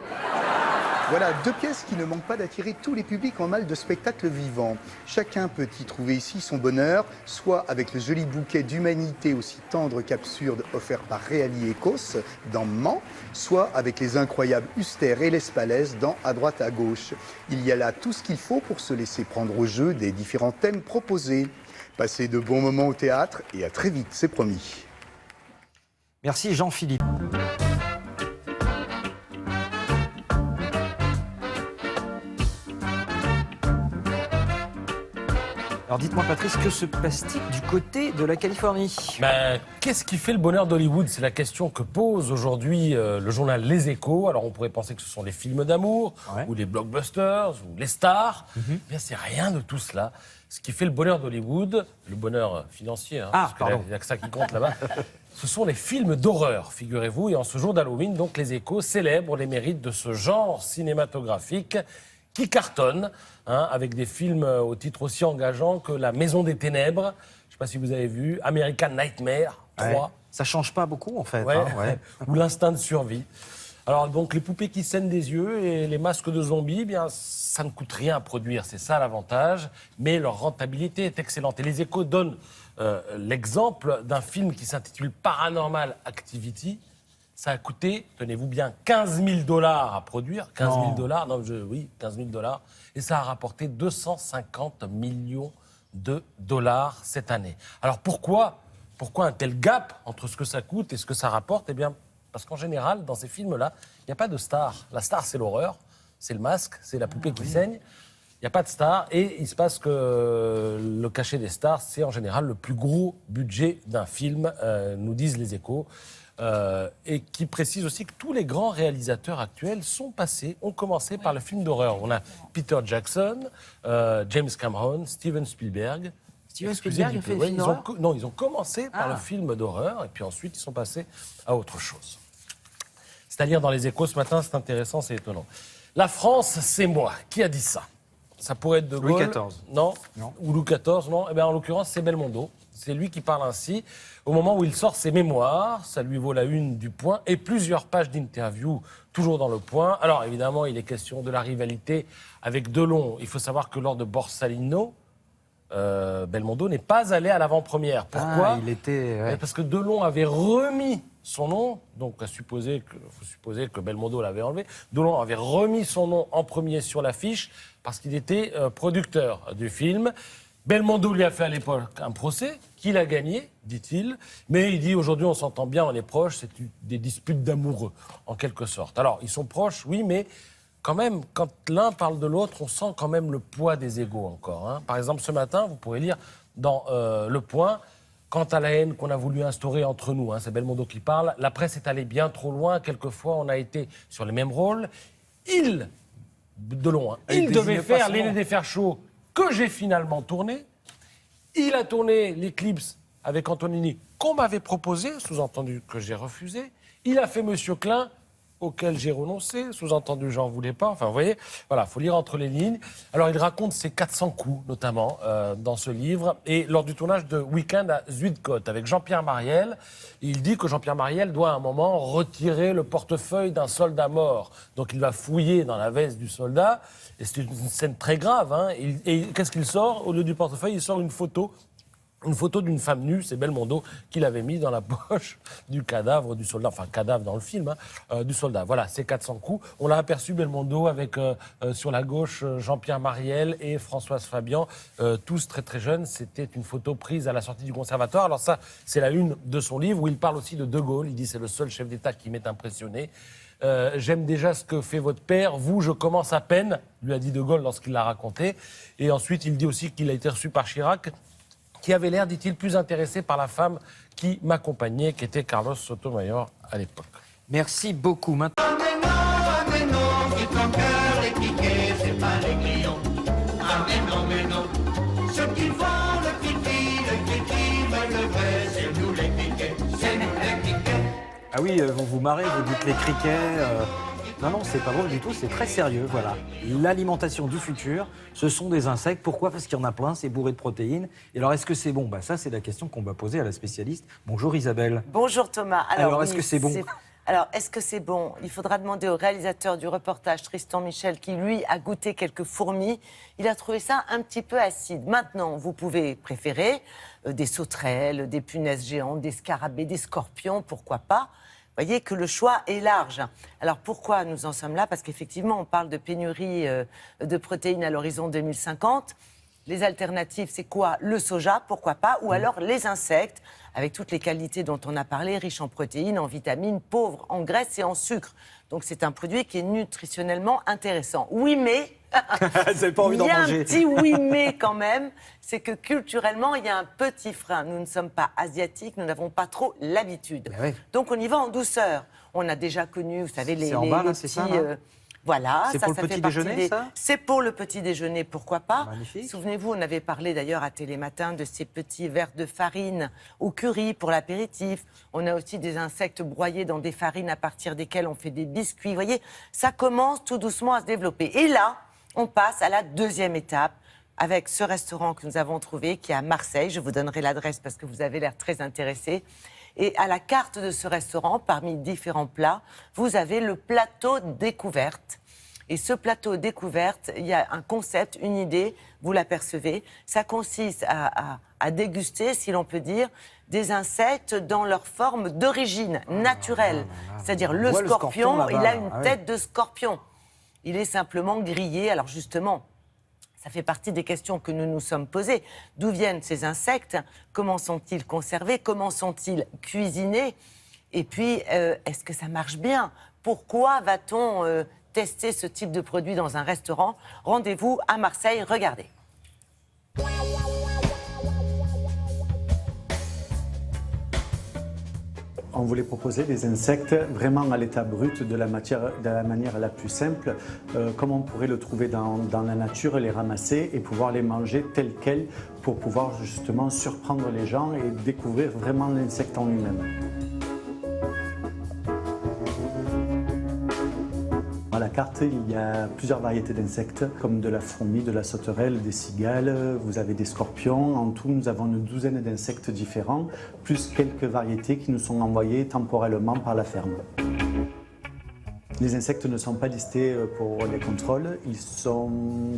Voilà deux pièces qui ne manquent pas d'attirer tous les publics en mal de spectacles vivants. Chacun peut y trouver ici son bonheur, soit avec le joli bouquet d'humanité aussi tendre qu'absurde offert par Réali Écosse dans Mans, soit avec les incroyables Huster et Lespalès dans À droite à gauche. Il y a là tout ce qu'il faut pour se laisser prendre au jeu des différents thèmes proposés. Passez de bons moments au théâtre et à très vite, c'est promis. Merci Jean-Philippe. Alors dites-moi Patrice, que se passe-t-il du côté de la Californie? Qu'est-ce qui fait le bonheur d'Hollywood? C'est la question que pose aujourd'hui le journal Les Échos. Alors on pourrait penser que ce sont les films d'amour, ou les blockbusters, ou les stars. Bien, c'est rien de tout cela. Ce qui fait le bonheur d'Hollywood, le bonheur financier, parce qu'il n'y a que ça qui compte là-bas, ce sont les films d'horreur, figurez-vous. Et en ce jour d'Halloween, donc, Les Échos célèbrent les mérites de ce genre cinématographique qui cartonne, avec des films au titre aussi engageant que La Maison des Ténèbres. Je ne sais pas si vous avez vu, American Nightmare 3. Ouais. Ça change pas beaucoup en fait. Ou L'Instinct de survie. Alors donc les poupées qui saignent des yeux et les masques de zombies, eh bien ça ne coûte rien à produire, c'est ça l'avantage, mais leur rentabilité est excellente. Et Les Échos donnent l'exemple d'un film qui s'intitule Paranormal Activity. Ça a coûté, tenez-vous bien, 15 000 $ à produire. 15 000 $, oui, 15 000 $. Et ça a rapporté 250 millions de dollars cette année. Alors pourquoi un tel gap entre ce que ça coûte et ce que ça rapporte? Eh bien, parce qu'en général, dans ces films-là, il n'y a pas de star. La star, c'est l'horreur, c'est le masque, c'est la poupée qui saigne. Il n'y a pas de star. Et il se passe que le cachet des stars, c'est en général le plus gros budget d'un film, nous disent Les Échos. Et qui précise aussi que tous les grands réalisateurs actuels ont commencé par le film d'horreur. On a Peter Jackson, James Cameron, Steven Spielberg. Steven Spielberg a fait des films d'horreur ? Non, ils ont commencé par le film d'horreur et puis ensuite ils sont passés à autre chose. C'est-à-dire dans Les Échos ce matin, c'est intéressant, c'est étonnant. La France, c'est moi. Qui a dit ça? Ça pourrait être De Gaulle. Louis XIV. Non. Ou Louis XIV, non. Eh bien, en l'occurrence, c'est Belmondo. C'est lui qui parle ainsi. Au moment où il sort ses mémoires, ça lui vaut la une du Point et plusieurs pages d'interview, toujours dans le Point. Alors, évidemment, il est question de la rivalité avec Delon. Il faut savoir que lors de Borsalino, Belmondo n'est pas allé à l'avant-première. Pourquoi? Il était... ouais. Parce que Delon avait remis son nom, donc faut supposer que Belmondo l'avait enlevé. Delon avait remis son nom en premier sur l'affiche parce qu'il était producteur du film. Belmondo lui a fait à l'époque un procès qu'il a gagné, dit-il, mais il dit aujourd'hui on s'entend bien, on est proches, c'est des disputes d'amoureux, en quelque sorte. Alors, ils sont proches, oui, mais quand même, quand l'un parle de l'autre, on sent quand même le poids des égos encore. Hein. Par exemple, ce matin, vous pourrez lire dans Le Point, quant à la haine qu'on a voulu instaurer entre nous, hein, c'est Belmondo qui parle, la presse est allée bien trop loin, quelquefois on a été sur les mêmes rôles. Il devait faire L'aîné des fers chauds, que j'ai finalement tourné. Il a tourné l'Éclipse avec Antonini, qu'on m'avait proposé, sous-entendu que j'ai refusé. Il a fait Monsieur Klein, auquel j'ai renoncé, sous-entendu j'en voulais pas. Enfin, vous voyez, voilà, faut lire entre les lignes. Alors, il raconte ses 400 coups, notamment, dans ce livre. Et lors du tournage de Week-end à Zuidcote, avec Jean-Pierre Mariel, il dit que Jean-Pierre Mariel doit à un moment retirer le portefeuille d'un soldat mort. Donc, il va fouiller dans la veste du soldat. Et c'est une scène très grave. Hein. Et qu'est-ce qu'il sort? Au lieu du portefeuille, il sort une photo d'une femme nue, c'est Belmondo, qu'il avait mis dans la poche du cadavre du soldat, enfin cadavre dans le film, hein, du soldat. Voilà, c'est 400 coups. On l'a aperçu, Belmondo, avec sur la gauche Jean-Pierre Mariel et Françoise Fabian, tous très très jeunes. C'était une photo prise à la sortie du conservatoire. Alors ça, c'est la une de son livre, où il parle aussi de De Gaulle. Il dit c'est le seul chef d'État qui m'est impressionné. J'aime déjà ce que fait votre père. Vous, je commence à peine, lui a dit De Gaulle lorsqu'il l'a raconté. Et ensuite, il dit aussi qu'il a été reçu par Chirac, qui avait l'air, dit-il, plus intéressé par la femme qui m'accompagnait, qui était Carlos Sotomayor à l'époque. Merci beaucoup. Maintenant... mais non, c'est ton cœur les piquets, c'est pas les clients. Ah mais non, ceux qui font le kiki veulent le vrai, c'est nous les piquets, c'est nous les piquets. Ah oui, vous vous marrez, vous dites les criquets... Non, c'est pas drôle du tout, c'est très sérieux, voilà. L'alimentation du futur, ce sont des insectes. Pourquoi? Parce qu'il y en a plein, c'est bourré de protéines. Et alors, est-ce que c'est bon? Ça, c'est la question qu'on va poser à la spécialiste. Bonjour Isabelle. Bonjour Thomas. Alors est-ce que c'est bon? Alors, est-ce que c'est bon? Il faudra demander au réalisateur du reportage, Tristan Michel, qui, lui, a goûté quelques fourmis. Il a trouvé ça un petit peu acide. Maintenant, vous pouvez préférer des sauterelles, des punaises géantes, des scarabées, des scorpions, pourquoi pas? Vous voyez que le choix est large. Alors pourquoi nous en sommes là? Parce qu'effectivement, on parle de pénurie de protéines à l'horizon 2050. Les alternatives, c'est quoi? Le soja, pourquoi pas? Ou alors les insectes, avec toutes les qualités dont on a parlé, riches en protéines, en vitamines, pauvres en graisses et en sucre. Donc c'est un produit qui est nutritionnellement intéressant. Oui, mais... Vous n'avez pas envie d'en manger. Il y a un petit oui, mais quand même, c'est que culturellement, il y a un petit frein. Nous ne sommes pas asiatiques, nous n'avons pas trop l'habitude. Oui. Donc on y va en douceur. On a déjà connu, vous savez, les petits... Ça, voilà, c'est pour le petit déjeuner, ça? C'est pour le petit déjeuner, pourquoi pas? Magnifique. Souvenez-vous, on avait parlé d'ailleurs à Télématin de ces petits verres de farine au curry pour l'apéritif. On a aussi des insectes broyés dans des farines à partir desquelles on fait des biscuits. Vous voyez, ça commence tout doucement à se développer. Et là, on passe à la deuxième étape avec ce restaurant que nous avons trouvé qui est à Marseille. Je vous donnerai l'adresse parce que vous avez l'air très intéressé. Et à la carte de ce restaurant, parmi différents plats, vous avez le plateau découverte. Et ce plateau découverte, il y a un concept, une idée, vous l'apercevez. Ça consiste à déguster, si l'on peut dire, des insectes dans leur forme d'origine naturelle. C'est-à-dire le scorpion, il a une tête de scorpion. Il est simplement grillé. Alors justement, ça fait partie des questions que nous nous sommes posées. D'où viennent ces insectes? Comment sont-ils conservés? Comment sont-ils cuisinés? Et puis, est-ce que ça marche bien? Pourquoi va-t-on tester ce type de produit dans un restaurant? Rendez-vous à Marseille, regardez. On voulait proposer des insectes vraiment à l'état brut, de la manière la plus simple, comme on pourrait le trouver dans la nature, les ramasser et pouvoir les manger tels quels pour pouvoir justement surprendre les gens et découvrir vraiment l'insecte en lui-même. À la carte, il y a plusieurs variétés d'insectes, comme de la fourmi, de la sauterelle, des cigales, vous avez des scorpions. En tout, nous avons une douzaine d'insectes différents, plus quelques variétés qui nous sont envoyées temporellement par la ferme. Les insectes ne sont pas listés pour les contrôles, ils sont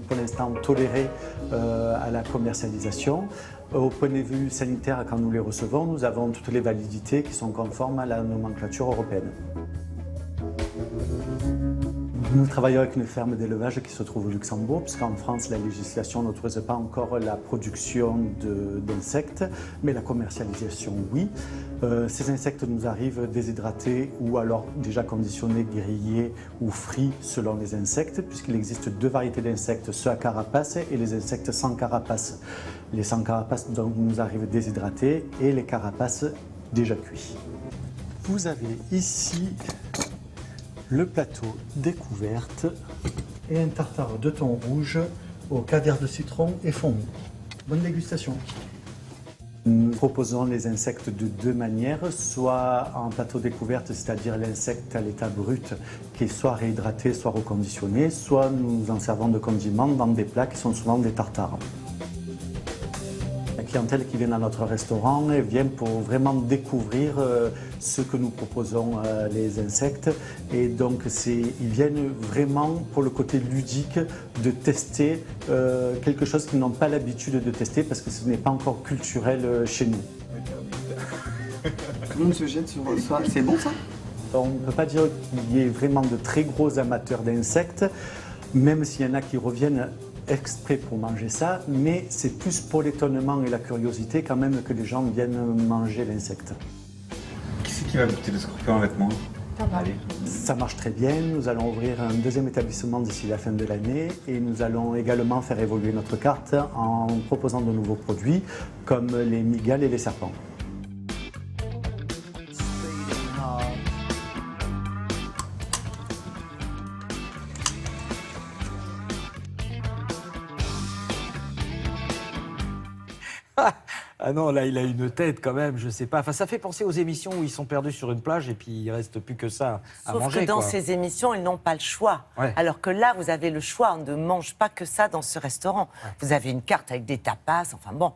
pour l'instant tolérés à la commercialisation. Au point de vue sanitaire, quand nous les recevons, nous avons toutes les validités qui sont conformes à la nomenclature européenne. Nous travaillons avec une ferme d'élevage qui se trouve au Luxembourg, puisqu'en France, la législation n'autorise pas encore la production d'insectes, mais la commercialisation, oui. Ces insectes nous arrivent déshydratés ou alors déjà conditionnés, grillés ou frits selon les insectes, puisqu'il existe deux variétés d'insectes, ceux à carapace et les insectes sans carapace. Les sans carapace donc, nous arrivent déshydratés et les carapaces déjà cuits. Vous avez ici le plateau découverte et un tartare de thon rouge au caviar de citron et fourmi. Bonne dégustation. Nous proposons les insectes de deux manières, soit en plateau découverte, c'est-à-dire l'insecte à l'état brut qui est soit réhydraté, soit reconditionné, soit nous en servons de condiments dans des plats qui sont souvent des tartares. La clientèle qui vient dans notre restaurant vient pour vraiment découvrir ce que nous proposons, les insectes. Et donc, ils viennent vraiment pour le côté ludique de tester quelque chose qu'ils n'ont pas l'habitude de tester parce que ce n'est pas encore culturel chez nous. Comment on se jette sur ça? C'est bon ça? On ne peut pas dire qu'il y ait vraiment de très gros amateurs d'insectes, même s'il y en a qui reviennent exprès pour manger ça, mais c'est plus pour l'étonnement et la curiosité quand même que les gens viennent manger l'insecte. Qui c'est qui va goûter le scorpion avec moi? Ça marche très bien, nous allons ouvrir un deuxième établissement d'ici la fin de l'année et nous allons également faire évoluer notre carte en proposant de nouveaux produits comme les mygales et les serpents. Ah non, là, il a une tête quand même, je sais pas. Enfin, ça fait penser aux émissions où ils sont perdus sur une plage et puis il reste plus que ça à manger. Sauf que dans quoi. ces émissions, ils n'ont pas le choix. Ouais. Alors que là, vous avez le choix. On ne mange pas que ça dans ce restaurant. Ouais. Vous avez une carte avec des tapas, enfin bon.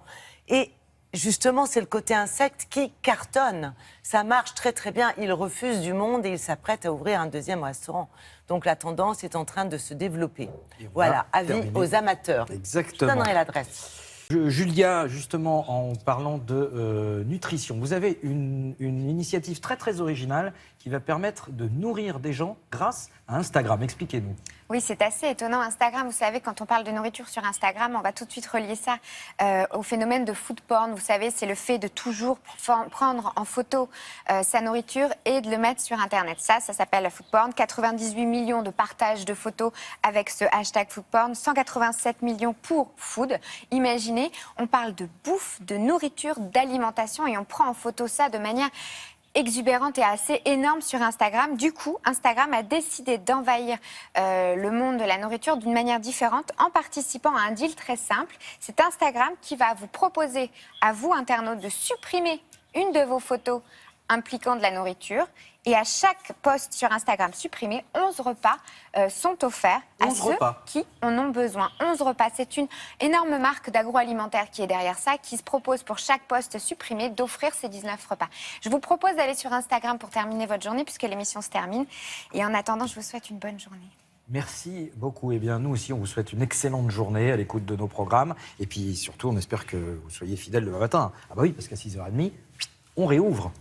Et justement, c'est le côté insecte qui cartonne. Ça marche très très bien. Ils refusent du monde et ils s'apprêtent à ouvrir un deuxième restaurant. Donc la tendance est en train de se développer. Voilà, avis aux amateurs. Exactement. Je donnerai l'adresse. Julia, justement, en parlant de nutrition, vous avez une initiative très très originale qui va permettre de nourrir des gens grâce à Instagram. Expliquez-nous. Oui, c'est assez étonnant. Instagram, vous savez, quand on parle de nourriture sur Instagram, on va tout de suite relier ça au phénomène de food porn. Vous savez, c'est le fait de toujours prendre en photo sa nourriture et de le mettre sur Internet. Ça s'appelle la food porn. 98 millions de partages de photos avec ce hashtag food porn. 187 millions pour food. Imaginez, on parle de bouffe, de nourriture, d'alimentation et on prend en photo ça de manière exubérante et assez énorme sur Instagram. Du coup, Instagram a décidé d'envahir le monde de la nourriture d'une manière différente en participant à un deal très simple. C'est Instagram qui va vous proposer, à vous, internautes, de supprimer une de vos photos impliquant de la nourriture. Et à chaque post sur Instagram supprimé, 11 repas sont offerts à ceux qui en ont besoin. 11 repas, c'est une énorme marque d'agroalimentaire qui est derrière ça, qui se propose pour chaque post supprimé d'offrir ces 19 repas. Je vous propose d'aller sur Instagram pour terminer votre journée, puisque l'émission se termine. Et en attendant, je vous souhaite une bonne journée. Merci beaucoup. Eh bien, nous aussi, on vous souhaite une excellente journée à l'écoute de nos programmes. Et puis, surtout, on espère que vous soyez fidèles demain matin. Ah bah oui, parce qu'à 6h30, on réouvre.